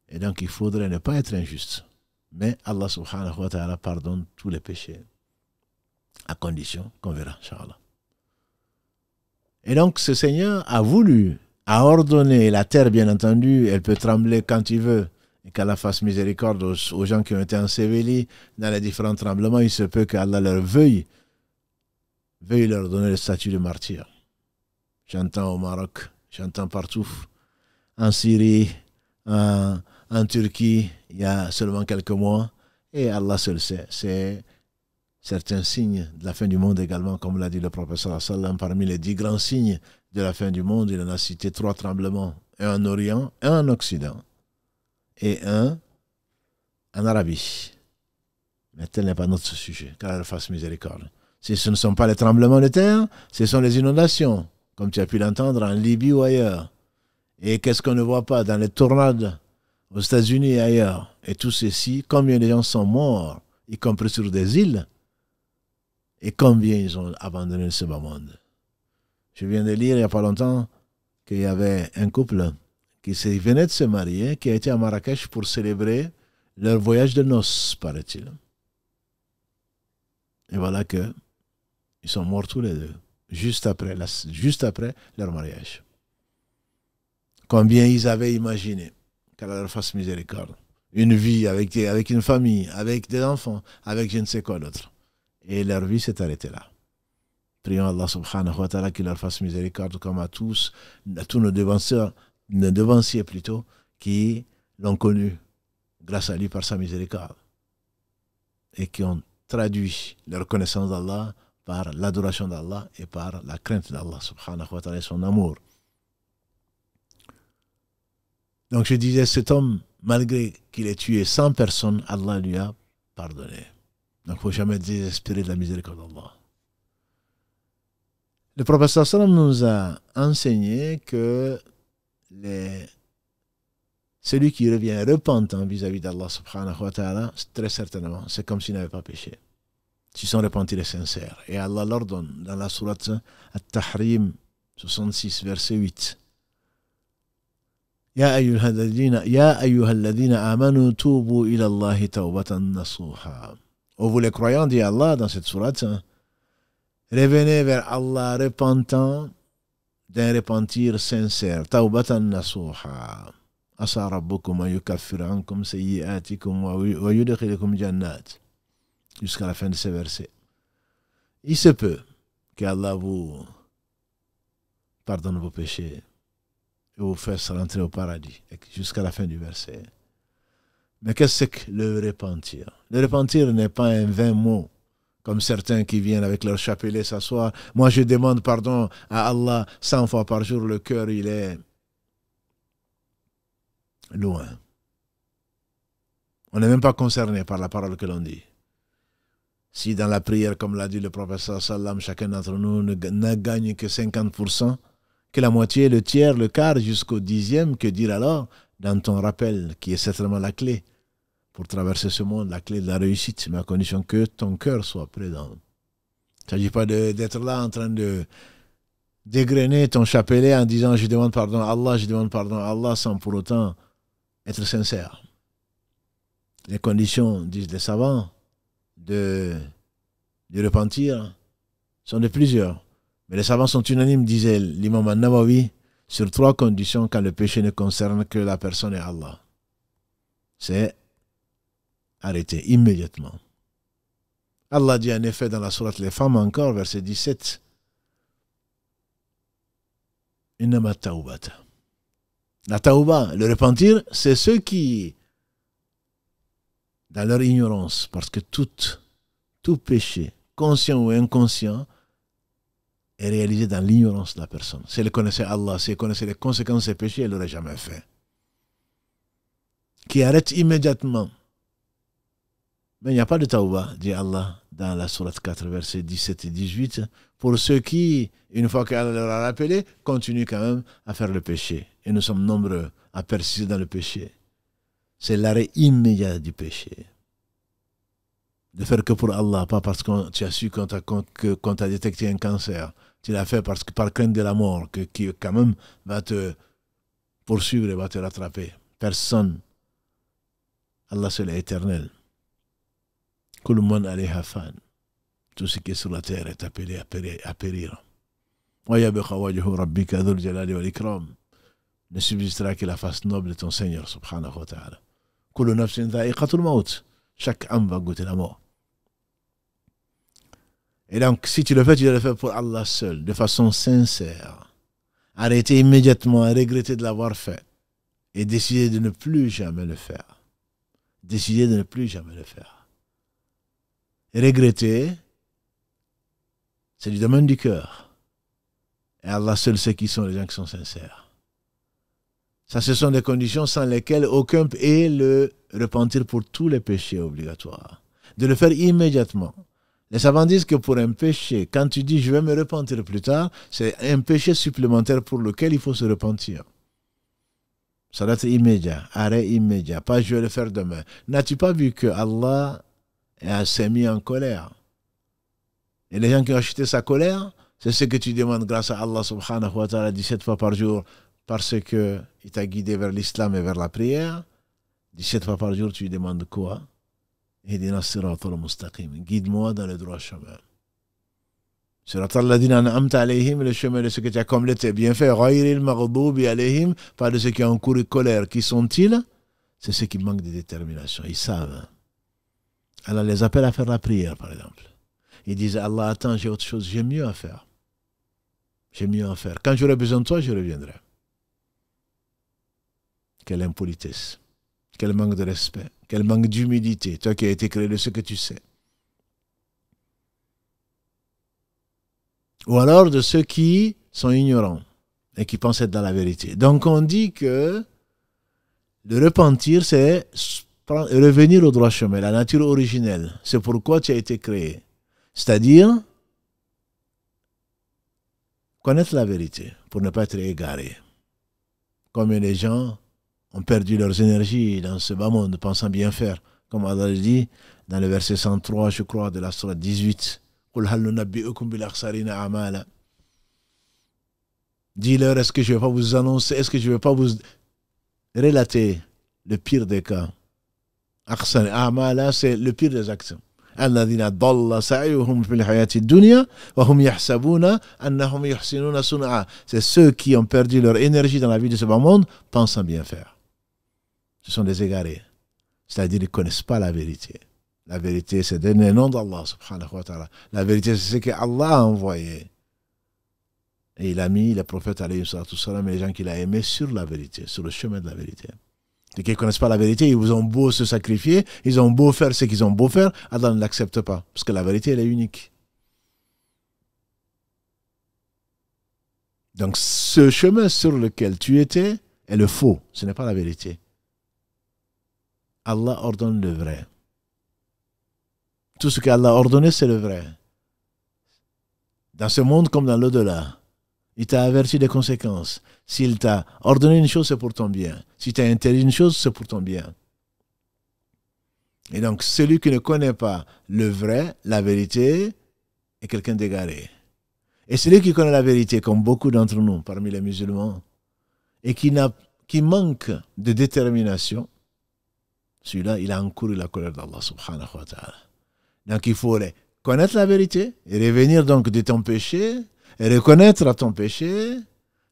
Et donc, il faudrait ne pas être injuste. Mais Allah subhanahu wa ta'ala pardonne tous les péchés. À condition qu'on verra, Inch'Allah. Et donc, ce Seigneur a ordonné, la terre, bien entendu, elle peut trembler quand il veut, et qu'Allah fasse miséricorde aux gens qui ont été ensevelis dans les différents tremblements. Il se peut qu'Allah leur veuille leur donner le statut de martyr. J'entends au Maroc, j'entends partout, en Syrie, en Turquie, il y a seulement quelques mois, et Allah seul sait, c'est certains signes de la fin du monde également, comme l'a dit le prophète sallallahu alayhi wa sallam, parmi les 10 grands signes de la fin du monde, il en a cité 3 tremblements, un en Orient, un en Occident, et un en Arabie. Mais tel n'est pas notre sujet, qu'Allah fasse miséricorde. Si ce ne sont pas les tremblements de terre, ce sont les inondations, comme tu as pu l'entendre en Libye ou ailleurs. Et qu'est-ce qu'on ne voit pas dans les tornades aux États-Unis et ailleurs? Et tout ceci, combien de gens sont morts, y compris sur des îles, et combien ils ont abandonné ce bas monde. Je viens de lire il n'y a pas longtemps qu'il y avait un couple qui venait de se marier, qui a été à Marrakech pour célébrer leur voyage de noces, paraît-il. Et voilà que ils sont morts tous les deux, juste après leur mariage. Combien ils avaient imaginé qu'Allah leur fasse miséricorde. Une vie avec une famille, avec des enfants, avec je ne sais quoi d'autre. Et leur vie s'est arrêtée là. Prions Allah subhanahu wa ta'ala qu'il leur fasse miséricorde comme à tous nos devanciers plutôt, qui l'ont connu grâce à lui par sa miséricorde et qui ont traduit leur connaissance d'Allah par l'adoration d'Allah et par la crainte d'Allah subhanahu wa ta'ala et son amour. Donc je disais, cet homme, malgré qu'il ait tué 100 personnes, Allah lui a pardonné. Donc il ne faut jamais désespérer de la miséricorde d'Allah. Le prophète sallam nous a enseigné que celui qui revient repentant vis-à-vis d'Allah subhanahu wa ta'ala, très certainement, c'est comme s'il n'avait pas péché. Si son repentir est sincère. Et Allah l'ordonne dans la sourate At-Tahrim 66, verset 8. Ya ayyuhalladhina amanu tubu ila Allahi tawbatan nasuha. Oh, vous les croyants, dit Allah dans cette sourate, revenez vers Allah repentant d'un repentir sincère. Tawbatan nasuha. Asa rabbukum an yukaffir ankum sayyi'atikum wa yudkhilukum jannat. Jusqu'à la fin de ces versets. Il se peut qu'Allah vous pardonne vos péchés et vous fasse rentrer au paradis jusqu'à la fin du verset. Mais qu'est-ce que le repentir? Le repentir n'est pas un vain mot, comme certains qui viennent avec leur chapelet s'asseoir. Moi, je demande pardon à Allah 100 fois par jour. Le cœur, il est loin. On n'est même pas concerné par la parole que l'on dit. Si dans la prière, comme l'a dit le prophète sallam, chacun d'entre nous ne gagne que 50%, que la moitié, le tiers, le quart, jusqu'au 10e, que dire alors dans ton rappel, qui est certainement la clé pour traverser ce monde, la clé de la réussite, mais à condition que ton cœur soit présent. Il ne s'agit pas d'être là en train de dégrainer ton chapelet en disant je demande pardon à Allah, je demande pardon à Allah, sans pour autant être sincère. Les conditions, disent les savants, du repentir sont de plusieurs. Mais les savants sont unanimes, disait l'imam An-Nawawi, sur 3 conditions quand le péché ne concerne que la personne et Allah. C'est arrêter immédiatement. Allah dit en effet dans la sourate Les Femmes encore, verset 17, Innama taubata. La tauba, le repentir, c'est ceux qui, dans leur ignorance, parce que tout péché, conscient ou inconscient, est réalisé dans l'ignorance de la personne. Si elle connaissait Allah, si elle connaissait les conséquences de ses péchés, elle ne l'aurait jamais fait. Qui arrête immédiatement. Mais il n'y a pas de tauba, dit Allah dans la sourate 4, versets 17 et 18, pour ceux qui, une fois qu'Allah leur a rappelé, continuent quand même à faire le péché. Et nous sommes nombreux à persister dans le péché. C'est l'arrêt immédiat du péché. De faire que pour Allah, pas parce que tu as su qu'on t'a détecté un cancer. Tu l'as fait parce que par crainte de la mort, qui quand même va te poursuivre et va te rattraper. Personne. Allah seul est éternel. Kul man alayha fan. Tout ce qui est sur la terre est appelé à périr. Wa yabqa wajhu rabbika dhul jalali wal ikram. Ne subsistera que la face noble de ton Seigneur, subhanahu wa ta'ala. Kullu nafsin dha'iqatul maut. Chaque âme va goûter la mort. Et donc, si tu le fais, tu le fais pour Allah seul, de façon sincère. Arrêtez immédiatement à regretter de l'avoir fait. Et décider de ne plus jamais le faire. Décider de ne plus jamais le faire. Et regretter, c'est du domaine du cœur. Et Allah seul sait qui sont les gens qui sont sincères. Ça, ce sont des conditions sans lesquelles aucun est le repentir pour tous les péchés obligatoires. De le faire immédiatement. Les savants disent que pour un péché, quand tu dis je vais me repentir plus tard, c'est un péché supplémentaire pour lequel il faut se repentir. Ça doit être immédiat, arrêt immédiat, pas je vais le faire demain. N'as-tu pas vu que Allah s'est mis en colère? Et les gens qui ont acheté sa colère, c'est ce que tu demandes grâce à Allah subhanahu wa ta'ala 17 fois par jour parce qu'il t'a guidé vers l'islam et vers la prière. 17 fois par jour, tu lui demandes quoi? Ihdina siratal mustaqim. Guide-moi dans le droit chemin. Siratal ladina an'amta alayhim, le chemin de ceux que tu as comblé tes bienfaits. Ghayril maghdubi alayhim, pas de ceux qui ont couru colère. Qui sont-ils? C'est ceux qui manquent de détermination. Ils savent. Allah les appelle à faire la prière, par exemple. Ils disent, Allah, attends, j'ai autre chose, j'ai mieux à faire. J'ai mieux à faire. Quand j'aurai besoin de toi, je reviendrai. Quelle impolitesse. Quel manque de respect. Quel manque d'humilité. Toi qui as été créé de ce que tu sais. Ou alors de ceux qui sont ignorants et qui pensent être dans la vérité. Donc on dit que le repentir, c'est revenir au droit chemin, la nature originelle. C'est pourquoi tu as été créé. C'est-à-dire connaître la vérité pour ne pas être égaré. Combien les gens ont perdu leurs énergies dans ce bas monde, pensant bien faire. Comme Allah le dit dans le verset 103, je crois, de la sourate 18. Dis-leur, est-ce que je ne vais pas vous annoncer, est-ce que je ne vais pas vous relater le pire des cas? C'est le pire des actes. C'est ceux qui ont perdu leur énergie dans la vie de ce bas monde, pensant bien faire. Ce sont des égarés. C'est-à-dire qu'ils ne connaissent pas la vérité. La vérité, c'est le nom d'Allah, subhanahu wa ta'ala. La vérité, c'est ce qu'Allah a envoyé. Et il a mis les prophètes, alayhi salatu salam, et les gens qu'il a aimés sur la vérité, sur le chemin de la vérité. Ceux qui ne connaissent pas la vérité, ils vous ont beau se sacrifier, ils ont beau faire ce qu'ils ont beau faire, Allah ne l'accepte pas. Parce que la vérité, elle est unique. Donc, ce chemin sur lequel tu étais est le faux. Ce n'est pas la vérité. Allah ordonne le vrai. Tout ce qu'Allah a ordonné, c'est le vrai. Dans ce monde comme dans l'au-delà, il t'a averti des conséquences. S'il t'a ordonné une chose, c'est pour ton bien. S'il t'a interdit une chose, c'est pour ton bien. Et donc, celui qui ne connaît pas le vrai, la vérité, est quelqu'un d'égaré. Et celui qui connaît la vérité, comme beaucoup d'entre nous, parmi les musulmans, et qui manque de détermination, celui-là, il a encouru la colère d'Allah subhanahu wa ta'ala. Donc, il faut connaître la vérité et revenir donc de ton péché, et reconnaître ton péché,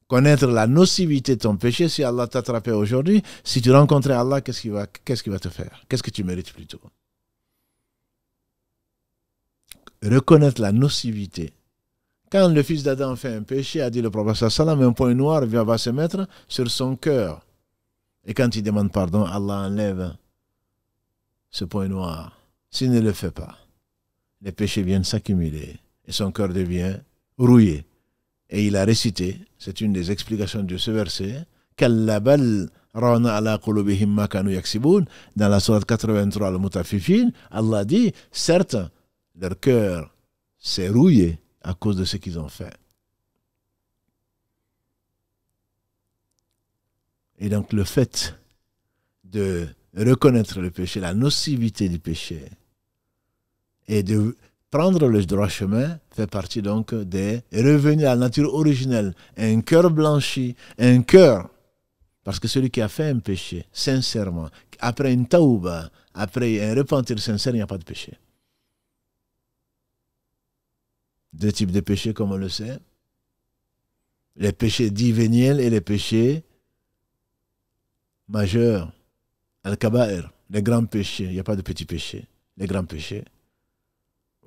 connaître la nocivité de ton péché. Si Allah t'attrapait aujourd'hui, si tu rencontrais Allah, qu'est-ce qu'il va te faire? Qu'est-ce que tu mérites plutôt? Reconnaître la nocivité. Quand le fils d'Adam fait un péché, a dit le prophète sallam, un point noir va se mettre sur son cœur. Et quand il demande pardon, Allah enlève ce point noir. S'il ne le fait pas, les péchés viennent s'accumuler et son cœur devient rouillé. Et il a récité, c'est une des explications de ce verset, dans la sourate 83, le Mutafifin, Allah dit, certes, leur cœur s'est rouillé à cause de ce qu'ils ont fait. Et donc le fait de reconnaître le péché, la nocivité du péché, et de prendre le droit chemin fait partie donc des revenus à la nature originelle. Un cœur blanchi, un cœur. Parce que celui qui a fait un péché, sincèrement, après une taouba, après un repentir sincère, il n'y a pas de péché. Deux types de péchés, comme on le sait. Les péchés dits véniels et les péchés majeurs. Al-Kaba'ir, les grands péchés. Il n'y a pas de petits péchés. Les grands péchés.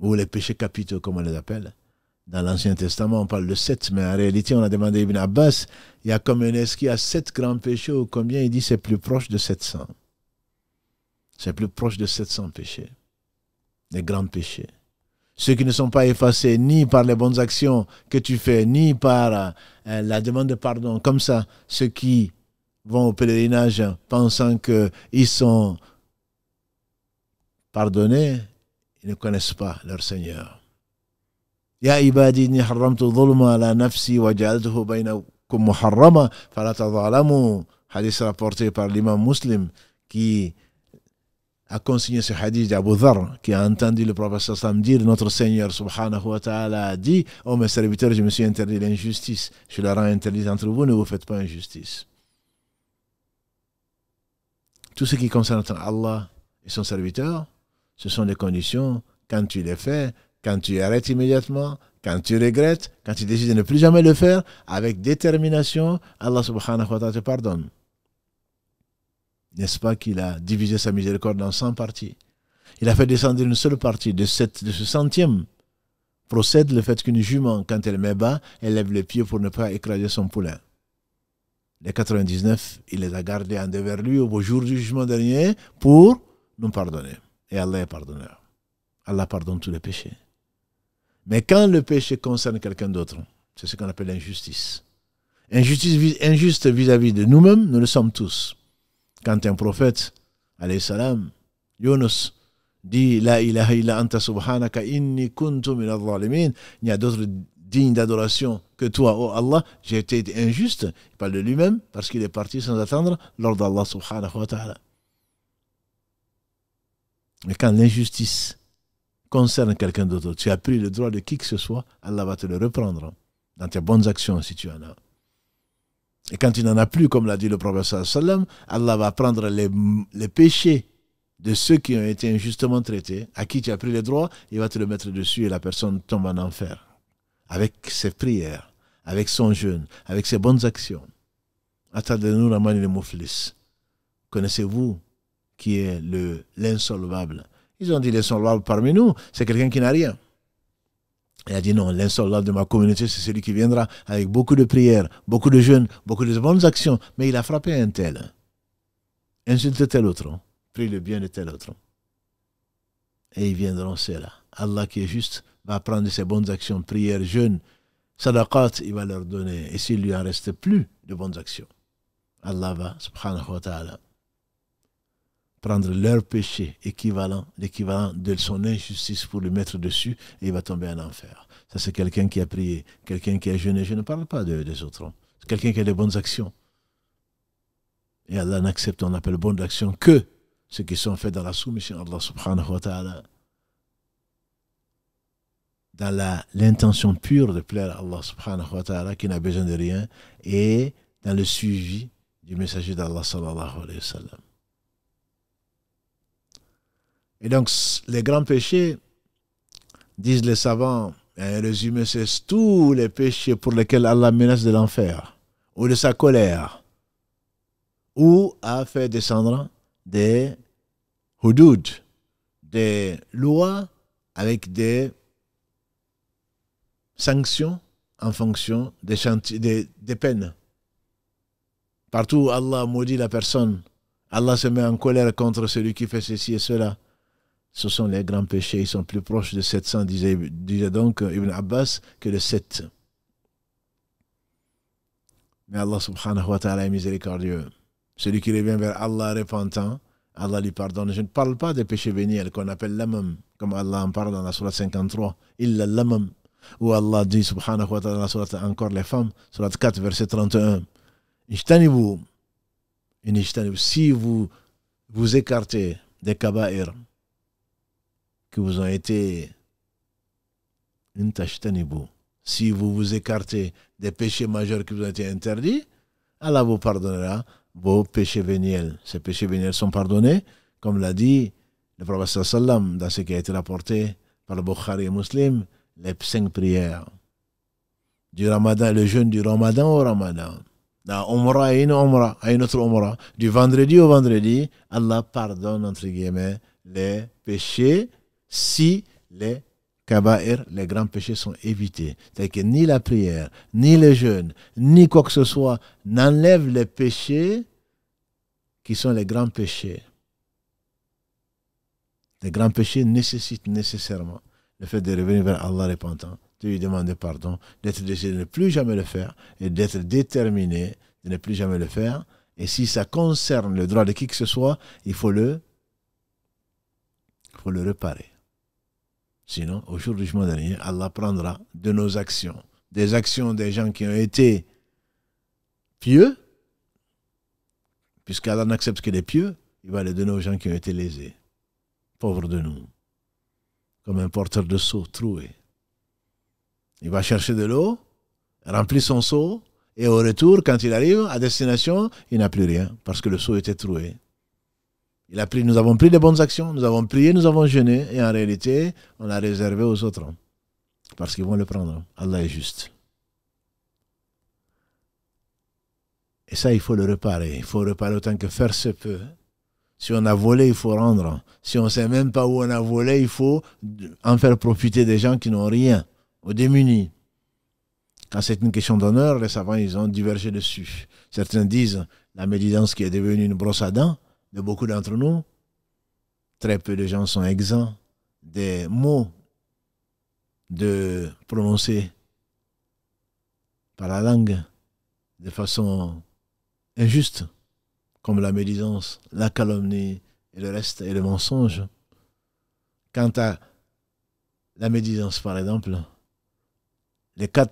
Ou les péchés capitaux, comme on les appelle. Dans l'Ancien Testament, on parle de 7, mais en réalité, on a demandé à Ibn Abbas, il y a combien, est-ce qu'il y a 7 grands péchés ou combien? Il dit c'est plus proche de 700. C'est plus proche de 700 péchés. Les grands péchés. Ceux qui ne sont pas effacés ni par les bonnes actions que tu fais, ni par la demande de pardon. Comme ça, ceux qui vont au pèlerinage pensant qu'ils sont pardonnés, ils ne connaissent pas leur Seigneur. Ya ibadi inni haramtu dhulma ala nafsi wa ja'altuhu bainakum muharrama fala tadhalamu. Hadith rapporté par l'imam Muslim qui a consigné ce hadith d'Abu Dharr, qui a entendu le prophète sallam dire, notre Seigneur subhanahu wa ta'ala a dit, ô mes serviteurs, je me suis interdit l'injustice, je la rends interdite entre vous, ne vous faites pas injustice. Tout ce qui concerne Allah et son serviteur, ce sont des conditions, quand tu les fais, quand tu arrêtes immédiatement, quand tu regrettes, quand tu décides de ne plus jamais le faire, avec détermination, Allah subhanahu wa ta'ala te pardonne. N'est-ce pas qu'il a divisé sa miséricorde en 100 parties? Il a fait descendre une seule partie de ce centième. Procède le fait qu'une jument, quand elle met bas, elle lève les pieds pour ne pas écraser son poulain. Les 99, il les a gardés en devers lui au jour du jugement dernier pour nous pardonner. Et Allah est pardonneur. Allah pardonne tous les péchés. Mais quand le péché concerne quelqu'un d'autre, c'est ce qu'on appelle l'injustice. Injuste vis-à-vis de nous-mêmes, nous le sommes tous. Quand un prophète, alayhi salam, Yunus, dit La ilaha illa anta subhanaka inni kuntu min al-zalimin, il y a d'autres dignes d'adoration que toi, oh Allah, j'ai été injuste. Il parle de lui-même parce qu'il est parti sans attendre l'ordre d'Allah subhanahu wa ta'ala. Mais quand l'injustice concerne quelqu'un d'autre, tu as pris le droit de qui que ce soit, Allah va te le reprendre dans tes bonnes actions si tu en as. Et quand tu n'en as plus, comme l'a dit le prophète sallam, Allah va prendre les péchés de ceux qui ont été injustement traités, à qui tu as pris les droits, il va te le mettre dessus et la personne tombe en enfer. Avec ses prières, avec son jeûne, avec ses bonnes actions. Atadenu Ramani le Mouflis. Connaissez-vous qui est l'insolvable? Ils ont dit l'insolvable parmi nous, c'est quelqu'un qui n'a rien. Il a dit non, l'insolvable de ma communauté, c'est celui qui viendra avec beaucoup de prières, beaucoup de jeûnes, beaucoup de bonnes actions, mais il a frappé un tel, insulte tel autre, prie le bien de tel autre. Et ils viendront ceux-là. Allah qui est juste va prendre ses bonnes actions, prières, jeûnes, sadaqat, il va leur donner. Et s'il lui en reste plus de bonnes actions, Allah va, subhanahu wa ta'ala, prendre leur péché l'équivalent de son injustice pour le mettre dessus et il va tomber en enfer. Ça, c'est quelqu'un qui a prié, quelqu'un qui a jeûné. Je ne parle pas des autres. C'est quelqu'un qui a des bonnes actions. Et Allah n'accepte, on appelle bonnes actions que ceux qui sont faits dans la soumission à Allah subhanahu wa ta'ala. Dans l'intention pure de plaire à Allah subhanahu wa ta'ala, qui n'a besoin de rien, et dans le suivi du messager d'Allah sallallahu alayhi wa sallam. Et donc, les grands péchés, disent les savants, un résumé, c'est tous les péchés pour lesquels Allah menace de l'enfer, ou de sa colère, ou a fait descendre des hudud, des lois avec des sanctions en fonction des peines. Partout où Allah maudit la personne, Allah se met en colère contre celui qui fait ceci et cela. Ce sont les grands péchés, ils sont plus proches de 700, disait donc Ibn Abbas, que de 7. Mais Allah subhanahu wa ta'ala est miséricordieux. Celui qui revient vers Allah repentant, Allah lui pardonne. Je ne parle pas des péchés véniels qu'on appelle l'amam, comme Allah en parle dans la sourate 53, illa l'amam, où Allah dit subhanahu wa ta'ala dans la sourate encore les femmes, sourate 4, verset 31, Ijtanibu, si vous vous écartez des kaba'ir, qui vous ont été si vous vous écartez des péchés majeurs qui vous ont été interdits, Allah vous pardonnera vos péchés véniels. Ces péchés véniels sont pardonnés, comme l'a dit le prophète sallam dans ce qui a été rapporté par le Bukhari et Muslim, les 5 prières du Ramadan, le jeûne du Ramadan au Ramadan, la Umrah à une autre Umrah, du vendredi au vendredi, Allah pardonne entre guillemets les péchés si les kaba'ir, les grands péchés sont évités. C'est-à-dire que ni la prière, ni le jeûne, ni quoi que ce soit n'enlève les péchés qui sont les grands péchés. Les grands péchés nécessitent nécessairement le fait de revenir vers Allah repentant, de lui demander pardon, d'être décidé de ne plus jamais le faire et d'être déterminé de ne plus jamais le faire. Et si ça concerne le droit de qui que ce soit, il faut le réparer. Sinon, au jour du jugement dernier, Allah prendra de nos actions, des actions des gens qui ont été pieux, puisqu'Allah n'accepte que les pieux, il va les donner aux gens qui ont été lésés. pauvre de nous, comme un porteur de seau troué. Il va chercher de l'eau, remplit son seau, et au retour, quand il arrive à destination, il n'a plus rien, parce que le seau était troué. Nous avons pris des bonnes actions, nous avons prié, nous avons jeûné, et en réalité, on a réservé aux autres, parce qu'ils vont le prendre. Allah est juste. Et ça, il faut le réparer. Il faut réparer autant que faire se peut. Si on a volé, il faut rendre. Si on ne sait même pas où on a volé, il faut en faire profiter des gens qui n'ont rien, aux démunis. Quand c'est une question d'honneur, les savants, ils ont divergé dessus. Certains disent la médisance qui est devenue une brosse à dents de beaucoup d'entre nous. Très peu de gens sont exempts des mots de prononcer par la langue de façon injuste, comme la médisance, la calomnie et le reste, et le mensonge. Quant à la médisance, par exemple,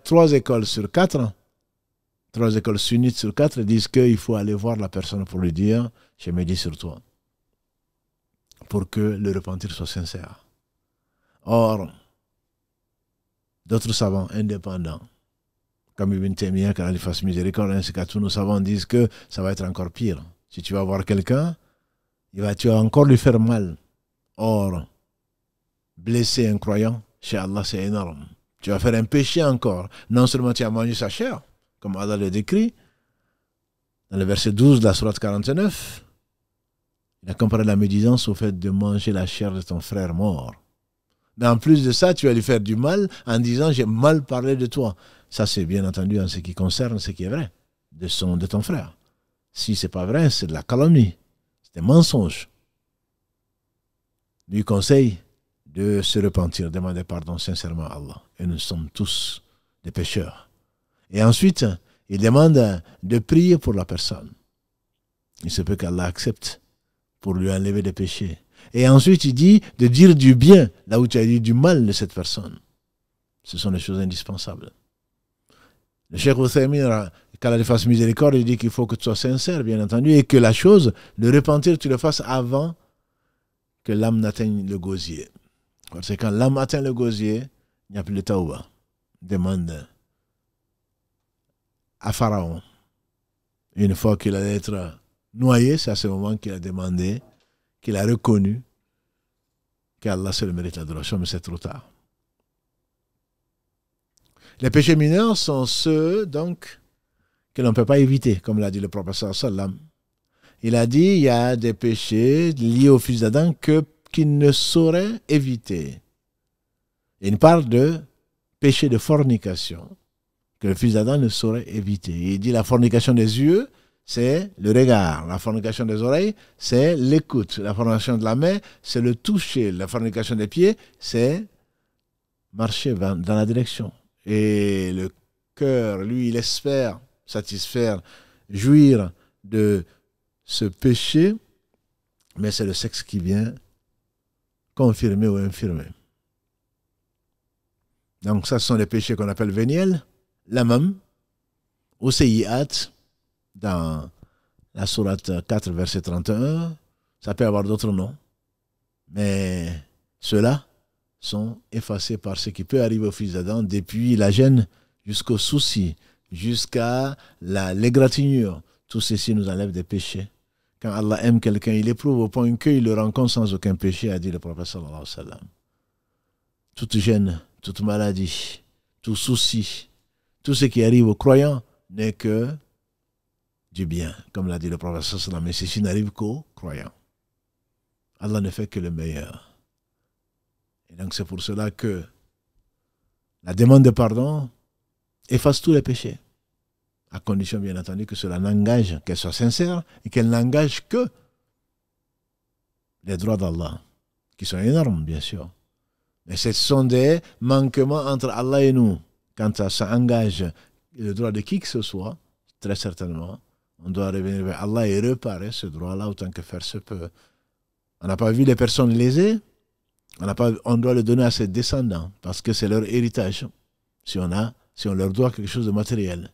trois écoles sur 4, 3 écoles sunnites sur 4 disent qu'il faut aller voir la personne pour lui dire « j'ai médit sur toi », pour que le repentir soit sincère. Or, d'autres savants indépendants, comme Ibn Taymiyyah, qu'Allah fasse miséricorde, ainsi qu'à tous nos savants, disent que ça va être encore pire. Si tu vas voir quelqu'un, tu vas encore lui faire mal. Or, blesser un croyant, chez Allah, c'est énorme. Tu vas faire un péché encore. Non seulement tu as mangé sa chair, comme Allah le décrit, dans le verset 12 de la sourate 49, il a comparé la médisance au fait de manger la chair de ton frère mort. Mais en plus de ça, tu vas lui faire du mal en disant « j'ai mal parlé de toi ». Ça, c'est bien entendu en ce qui concerne ce qui est vrai de ton frère. Si ce n'est pas vrai, c'est de la calomnie, c'est des mensonges. Lui conseille de se repentir, demander pardon sincèrement à Allah. Et nous sommes tous des pécheurs. Et ensuite, il demande de prier pour la personne. Il se peut qu'Allah accepte pour lui enlever des péchés. Et ensuite, il dit de dire du bien là où tu as dit du mal de cette personne. Ce sont des choses indispensables. Le Cheikh Uthaymin, qu'Allah lui fasse miséricorde, il dit qu'il faut que tu sois sincère, bien entendu, et que la chose, le repentir, tu le fasses avant que l'âme n'atteigne le gosier. Parce que quand l'âme atteint le gosier, il n'y a plus de tawbah. Demande à Pharaon. Une fois qu'il allait être noyé, c'est à ce moment qu'il a demandé, qu'il a reconnu qu'Allah seul mérite l'adoration, mais c'est trop tard. Les péchés mineurs sont ceux, donc, que l'on ne peut pas éviter, comme l'a dit le prophète sallam. Il a dit, il y a des péchés liés au fils d'Adam qu'il ne saurait éviter. Il parle de péché de fornication, que le fils d'Adam ne saurait éviter. Il dit la fornication des yeux, c'est le regard. La fornication des oreilles, c'est l'écoute. La fornication de la main, c'est le toucher. La fornication des pieds, c'est marcher dans la direction. Et le cœur, lui, il espère satisfaire, jouir de ce péché, mais c'est le sexe qui vient confirmer ou infirmer. Donc ça, ce sont les péchés qu'on appelle véniels, lamam, ou sayyi'at, dans la sourate 4, verset 31. Ça peut avoir d'autres noms, mais ceux-là sont effacés par ce qui peut arriver au fils d'Adam, depuis la gêne jusqu'au souci, jusqu'à l'égratignure. Tout ceci nous enlève des péchés. Quand Allah aime quelqu'un, il éprouve au point qu'il le rencontre sans aucun péché, a dit le prophète sallallahu alayhi wa sallam. Toute gêne, toute maladie, tout souci, tout ce qui arrive aux croyants n'est que du bien, comme l'a dit le prophète sallallahu alayhi wa sallam. Mais ceci n'arrive qu'aux croyants. Allah ne fait que le meilleur. Et donc c'est pour cela que la demande de pardon efface tous les péchés, à condition bien entendu que cela n'engage, qu'elle soit sincère et qu'elle n'engage que les droits d'Allah, qui sont énormes bien sûr. Mais ce sont des manquements entre Allah et nous. Quand ça engage le droit de qui que ce soit, très certainement, on doit revenir vers Allah et réparer ce droit-là autant que faire se peut. On n'a pas vu les personnes lésées, on doit le donner à ses descendants parce que c'est leur héritage. Si on leur doit quelque chose de matériel.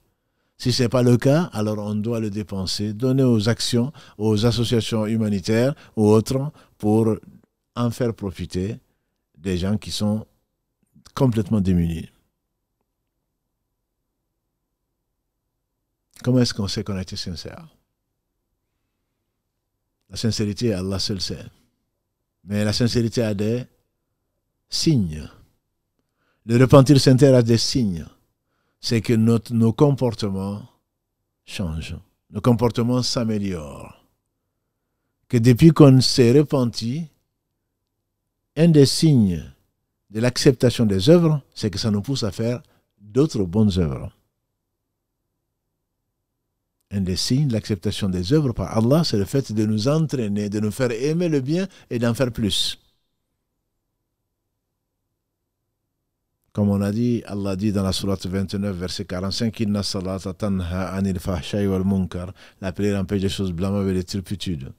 Si ce n'est pas le cas, alors on doit le dépenser, donner aux actions, aux associations humanitaires ou autres pour en faire profiter des gens qui sont complètement démunis. Comment est-ce qu'on sait qu'on a été sincère? La sincérité, Allah seul sait. Mais la sincérité a des signes. Le repentir sincère a des signes. C'est que nos comportements changent. Nos comportements s'améliorent. Que depuis qu'on s'est repenti, un des signes de l'acceptation des œuvres, c'est que ça nous pousse à faire d'autres bonnes œuvres. Un des signes de l'acceptation des œuvres par Allah, c'est le fait de nous entraîner, de nous faire aimer le bien et d'en faire plus. Comme on a dit, Allah dit dans la sourate 29, verset 45, Inna salata tanha anil fahsha'i wal munkar. La prière empêche des choses blâmables et des turpitudes.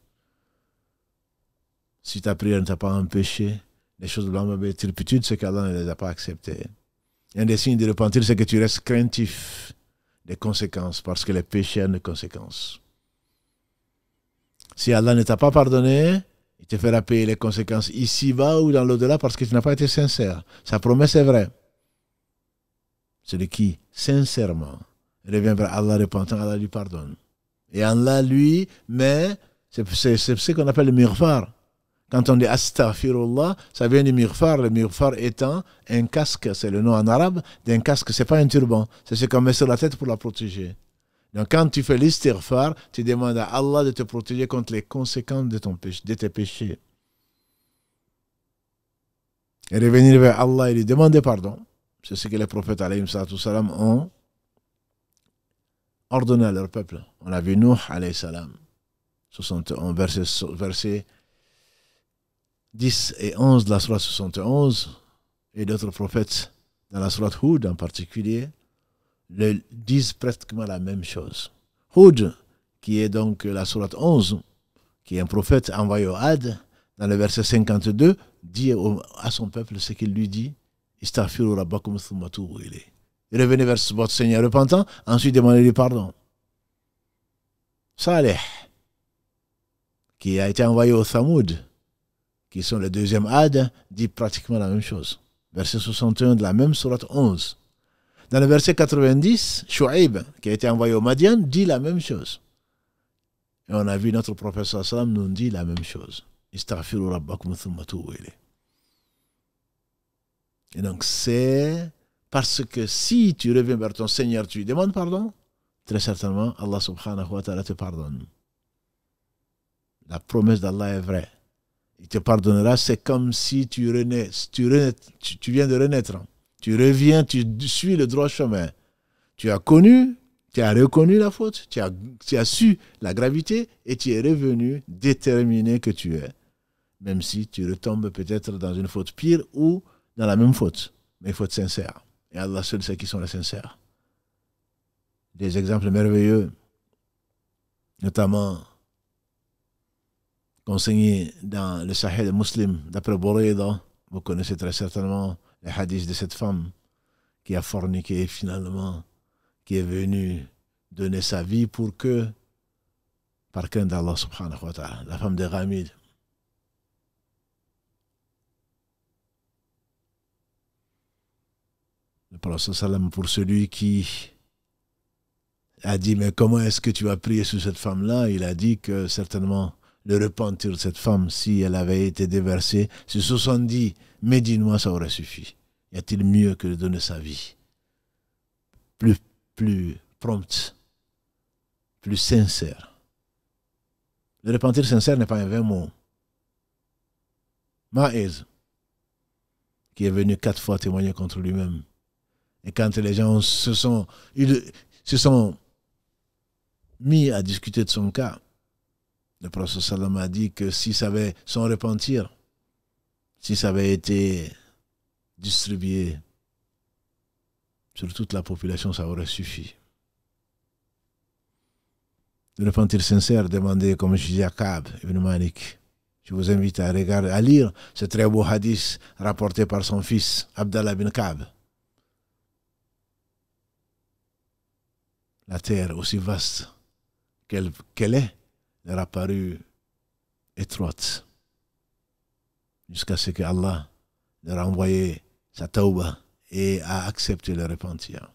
Si ta prière ne t'a pas empêché les choses blâmables et des turpitudes, c'est qu'Allah ne les a pas acceptées. Un des signes de repentir, c'est que tu restes craintif des conséquences, parce que les péchés ont des conséquences. Si Allah ne t'a pas pardonné, il te fera payer les conséquences ici-bas ou dans l'au-delà parce que tu n'as pas été sincère. Sa promesse est vraie. Celui qui, sincèrement, revient vers Allah repentant, Allah lui pardonne. Et Allah, lui, mais c'est ce qu'on appelle le mighfar. Quand on dit astaghfirullah, ça vient du mighfar. Le mighfar étant un casque, c'est le nom en arabe, d'un casque, c'est pas un turban. C'est ce qu'on met sur la tête pour la protéger. Donc quand tu fais l'istighfar, tu demandes à Allah de te protéger contre les conséquences de tes péchés. Et revenir vers Allah et lui demander pardon. C'est ce que les prophètes alayhim salam ont ordonné à leur peuple. On a vu Nuh alayhi salam, 61, verset 10 et 11 de la sourate 71, et d'autres prophètes dans la sourate Hud en particulier, disent pratiquement la même chose. Hud, qui est donc la sourate 11, qui est un prophète envoyé au Had, dans le verset 52, dit à son peuple ce qu'il lui dit, Istaghfiru rabbakum thumma tubu ilayh. Revenez vers votre Seigneur repentant, ensuite demandez-lui pardon. Saleh, qui a été envoyé au Thamoud, qui sont le deuxième Had, dit pratiquement la même chose. Verset 61 de la même sourate 11. Dans le verset 90, Shu'aib, qui a été envoyé au Madian, dit la même chose. Et on a vu notre prophète sallam nous dit la même chose. Istaghfiru rabbakum thumma tubu ilayh. Et donc c'est parce que si tu reviens vers ton Seigneur, tu lui demandes pardon, très certainement Allah subhanahu wa ta'ala te pardonne. La promesse d'Allah est vraie. Il te pardonnera, c'est comme si tu viens de renaître. Tu reviens, tu suis le droit chemin. Tu as connu, tu as reconnu la faute, tu as su la gravité et tu es revenu déterminé que tu es. Même si tu retombes peut-être dans une faute pire ou dans la même faute, mais une faute sincère. Et Allah seul sait qui sont les sincères. Des exemples merveilleux, notamment consignés dans le Sahih Muslim, d'après Bourayda. Vous connaissez très certainement les hadiths de cette femme qui a forniqué et finalement qui est venue donner sa vie pour que, par crainte d'Allah subhanahu wa ta'ala, la femme de Ghamid. Le prophète sallam, pour celui qui a dit mais comment est-ce que tu vas prier sur cette femme-là, il a dit que certainement le repentir de cette femme, si elle avait été déversée sur 70 médinois, ça aurait suffi. Y a-t-il mieux que de donner sa vie? Plus prompte, plus sincère. Le repentir sincère n'est pas un vain mot. Maïz, qui est venu 4 fois témoigner contre lui-même. Et quand les gens se sont mis à discuter de son cas, le prophète sallam a dit que si ça avait son repentir, si ça avait été distribué sur toute la population, ça aurait suffi. Le repentir sincère, demandez, comme je disais à Ka'b ibn Malik. Je vous invite à regarder, à lire ce très beau hadith rapporté par son fils Abdallah ibn Ka'b. La terre, aussi vaste qu'elle est, leur a paru étroite. jusqu'à ce que Allah leur a envoyé sa tauba et a accepté le repentir.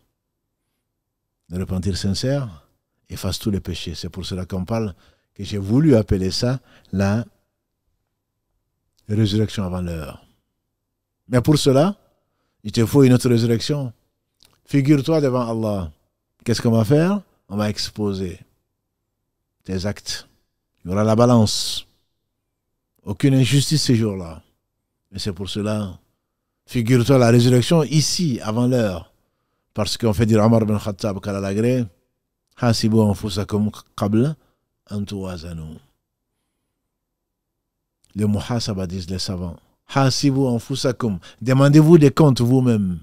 Le repentir sincère efface tous les péchés. C'est pour cela qu'on parle, que j'ai voulu appeler ça la résurrection avant l'heure. Mais pour cela, il te faut une autre résurrection. Figure-toi devant Allah. Qu'est-ce qu'on va faire? On va exposer tes actes. Il y aura la balance. Aucune injustice ce jour-là. Et c'est pour cela, figure-toi la résurrection ici, avant l'heure. Parce qu'on fait dire Omar bin Khattab qu'à la gré, Hasibu anfusakum qabla an tuwazanu. Le muhasaba disent les savants. Hasibu anfusakum. Demandez-vous des comptes vous-même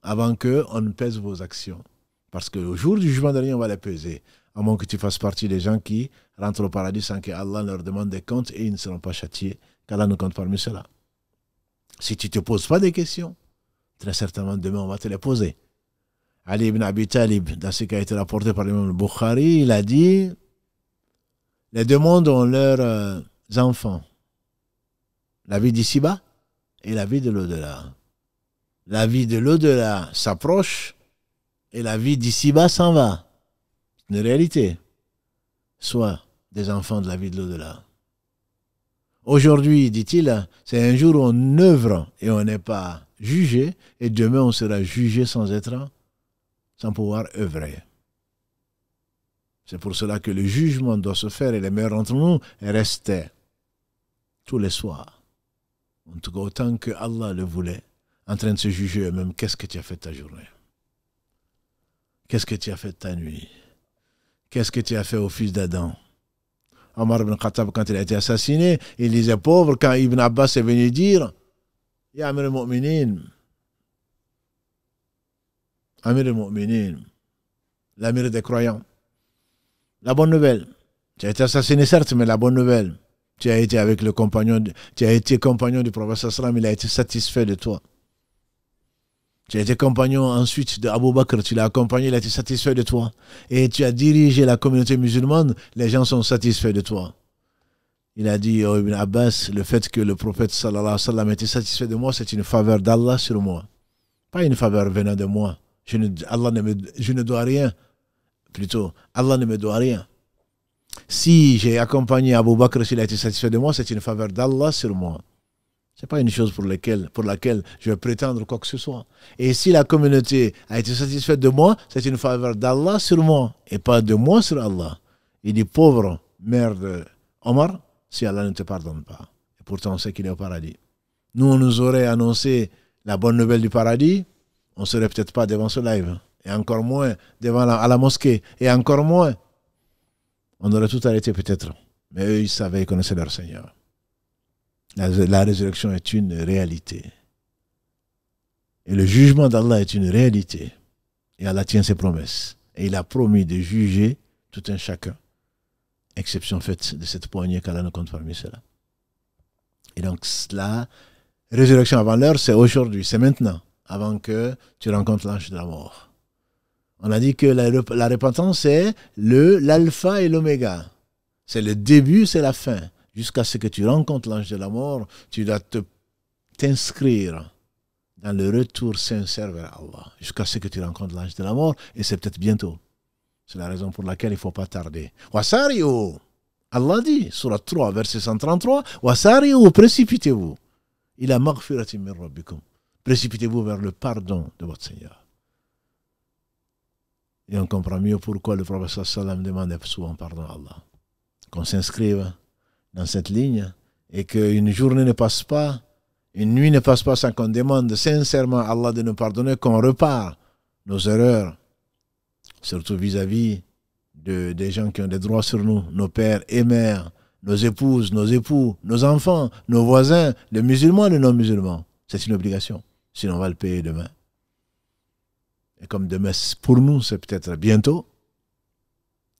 avant qu'on ne pèse vos actions. Parce qu'au jour du jugement dernier, on va les peser. À moins que tu fasses partie des gens qui rentrent au paradis sans que Allah leur demande des comptes et ils ne seront pas châtiés, qu'Allah nous compte parmi ceux-là. Si tu ne te poses pas des questions, très certainement demain on va te les poser. Ali ibn Abi Talib, dans ce qui a été rapporté par l'imam Bukhari, il a dit les deux mondes ont leurs enfants. La vie d'ici-bas et la vie de l'au-delà. La vie de l'au-delà s'approche et la vie d'ici-bas s'en va. C'est une réalité. Soit des enfants de la vie de l'au-delà. Aujourd'hui, dit-il, c'est un jour où on œuvre et on n'est pas jugé, et demain on sera jugé sans pouvoir œuvrer. C'est pour cela que le jugement doit se faire et les meilleurs d'entre nous restaient tous les soirs. En tout cas, autant que Allah le voulait, en train de se juger eux-mêmes, qu'est-ce que tu as fait de ta journée? Qu'est-ce que tu as fait de ta nuit? Qu'est-ce que tu as fait au fils d'Adam? Omar ibn Khattab, quand il a été assassiné, il disait pauvre, quand Ibn Abbas est venu dire Ya Amir al-Mu'minin, Amir al-Mu'minin, l'amir des croyants. La bonne nouvelle, tu as été assassiné certes, mais la bonne nouvelle, tu as été avec le compagnon, tu as été compagnon du prophète sallam, il a été satisfait de toi. Tu as été compagnon ensuite de Abu Bakr, tu l'as accompagné, il a été satisfait de toi. Et tu as dirigé la communauté musulmane, les gens sont satisfaits de toi. Il a dit, oh Ibn Abbas, le fait que le prophète sallallahu alayhi wa sallam était satisfait de moi, c'est une faveur d'Allah sur moi. Pas une faveur venant de moi. Je ne dois rien. Plutôt, Allah ne me doit rien. Si j'ai accompagné Abu Bakr, s'il a été satisfait de moi, c'est une faveur d'Allah sur moi. Ce n'est pas une chose pour laquelle je vais prétendre quoi que ce soit. Et si la communauté a été satisfaite de moi, c'est une faveur d'Allah sur moi et pas de moi sur Allah. Il dit pauvre mère de Omar, si Allah ne te pardonne pas. Et pourtant on sait qu'il est au paradis. Nous, on nous aurait annoncé la bonne nouvelle du paradis, on ne serait peut-être pas devant ce live. Et encore moins à la mosquée. Et encore moins, on aurait tout arrêté peut-être. Mais eux, ils savaient, ils connaissaient leur Seigneur. La résurrection est une réalité. Et le jugement d'Allah est une réalité. Et Allah tient ses promesses. Et il a promis de juger tout un chacun. Exception faite de cette poignée qu'Allah nous compte parmi cela. Et donc, la résurrection avant l'heure, c'est aujourd'hui, c'est maintenant, avant que tu rencontres l'ange de la mort. On a dit que la repentance, c'est l'alpha et l'oméga. C'est le début, c'est la fin. Jusqu'à ce que tu rencontres l'ange de la mort, tu dois t'inscrire dans le retour sincère vers Allah. Jusqu'à ce que tu rencontres l'ange de la mort, et c'est peut-être bientôt. C'est la raison pour laquelle il ne faut pas tarder. Wasari'u, Allah dit, Surat 3, verset 133, Wasari'u, précipitez-vous. Ila maghfiratin min rabbikum. Précipitez-vous vers le pardon de votre Seigneur. Et on comprend mieux pourquoi le prophète sallam demande souvent pardon à Allah. Qu'on s'inscrive dans cette ligne et qu'une journée ne passe pas, une nuit ne passe pas sans qu'on demande sincèrement à Allah de nous pardonner, qu'on repart nos erreurs, surtout vis-à-vis des gens qui ont des droits sur nous, nos pères et mères, nos épouses, nos époux, nos enfants, nos voisins, les musulmans et les non-musulmans. C'est une obligation, sinon on va le payer demain. Et comme demain, pour nous, c'est peut-être bientôt,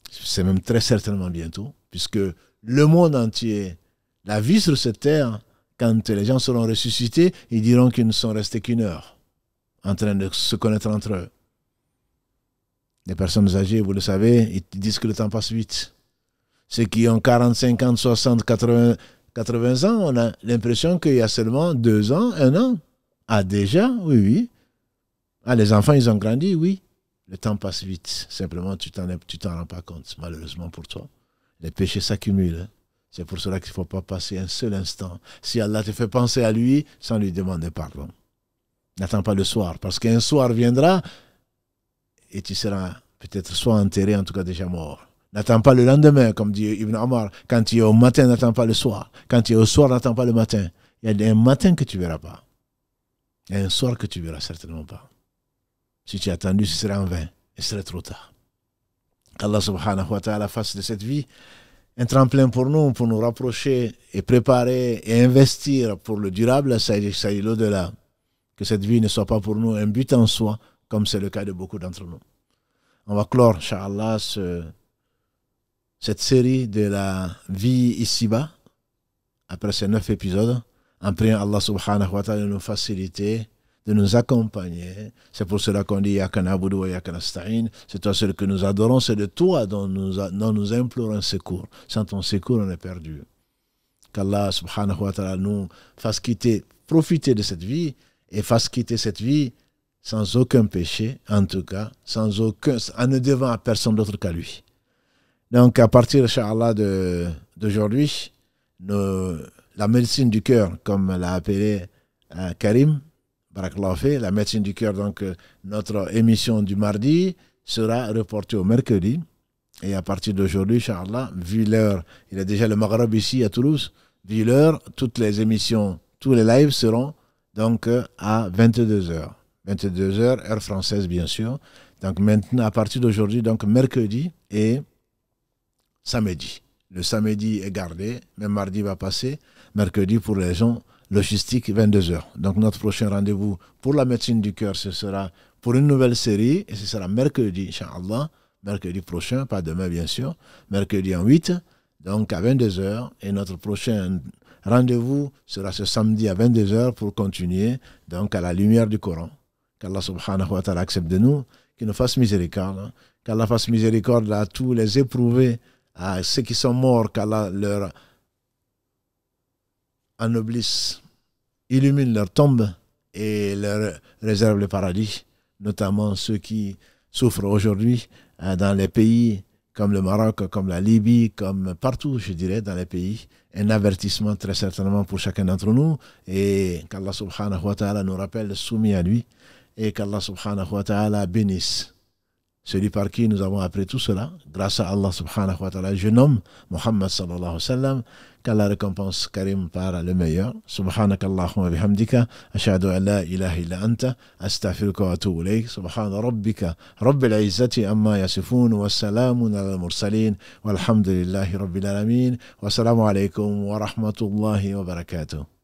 c'est même très certainement bientôt, puisque le monde entier, la vie sur cette terre, quand les gens seront ressuscités, ils diront qu'ils ne sont restés qu'une heure, en train de se connaître entre eux. Les personnes âgées, vous le savez, ils disent que le temps passe vite. Ceux qui ont 40, 50, 60, 80, 80 ans, on a l'impression qu'il y a seulement 2 ans, 1 an. Ah, déjà, oui, oui. Ah, les enfants, ils ont grandi, oui. Le temps passe vite. Simplement, tu t'en rends pas compte, malheureusement pour toi. Les péchés s'accumulent. Hein. C'est pour cela qu'il ne faut pas passer un seul instant. Si Allah te fait penser à lui, sans lui demander pardon. N'attends pas le soir, parce qu'un soir viendra et tu seras peut-être soit enterré, en tout cas déjà mort. N'attends pas le lendemain, comme dit Ibn Omar. Quand tu es au matin, n'attends pas le soir. Quand tu es au soir, n'attends pas le matin. Il y a un matin que tu ne verras pas. Il y a un soir que tu ne verras certainement pas. Si tu as attendu, ce serait en vain. Et ce serait trop tard. Qu'Allah subhanahu wa ta'ala fasse de cette vie un tremplin pour nous rapprocher et préparer et investir pour le durable, ça y est l'au-delà. Que cette vie ne soit pas pour nous un but en soi, comme c'est le cas de beaucoup d'entre nous. On va clore, Inch'Allah, cette série de la vie ici-bas, après ces 9 épisodes, en priant Allah subhanahu wa ta'ala de nous faciliter, de nous accompagner. C'est pour cela qu'on dit Yaka na'budu wa yaka nasta'in. C'est toi seul que nous adorons, c'est de toi dont nous implorons un secours. Sans ton secours, on est perdu. Qu'Allah subhanahu wa ta'ala nous fasse profiter de cette vie et fasse quitter cette vie sans aucun péché, en tout cas, en ne devant à personne d'autre qu'à lui. Donc, à partir, Inch'Allah, d'aujourd'hui, la médecine du cœur, comme l'a appelé Karim, Barakallahu fi, la médecine du cœur, donc notre émission du mardi sera reportée au mercredi. Et à partir d'aujourd'hui, Inch'Allah, vu l'heure, il y a déjà le Maghreb ici à Toulouse, vu l'heure, toutes les émissions, tous les lives seront donc à 22h. 22h, heure française bien sûr. Donc maintenant, à partir d'aujourd'hui, donc mercredi et samedi. Le samedi est gardé, même mardi va passer. Mercredi pour les gens logistiques, 22h. Donc notre prochain rendez-vous pour la médecine du cœur, ce sera pour une nouvelle série et ce sera mercredi, Inch'Allah. Mercredi prochain, pas demain bien sûr. Mercredi en 8, donc à 22h. Et notre prochain rendez-vous sera ce samedi à 22h pour continuer donc à la lumière du Coran. Qu'Allah subhanahu wa ta'ala accepte de nous, qu'il nous fasse miséricorde. Qu'Allah fasse miséricorde à tous les éprouvés, à ceux qui sont morts, qu'Allah leur ennoblisse, illumine leur tombe et leur réserve le paradis, notamment ceux qui souffrent aujourd'hui dans les pays comme le Maroc, comme la Libye, comme partout, je dirais, dans les pays. Un avertissement très certainement pour chacun d'entre nous et qu'Allah subhanahu wa ta'ala nous rappelle soumis à lui et qu'Allah subhanahu wa ta'ala bénisse celui par qui nous avons appris tout cela, grâce à Allah subhanahu wa ta'ala, je nomme Muhammad sallallahu alayhi wa sallam, qu'Allah récompense Karim par le meilleur. Subhanakallahumma bihamdika, ashhadu an la ilaha illa anta, astaghfiruka wa atubu ilayk. Subhana rabbika, rabbil izzati amma yasifun, wa salamun ala al-mursalin, walhamdulillahi rabbil alamin, wa salamu alaykum wa rahmatullahi wa barakatuh.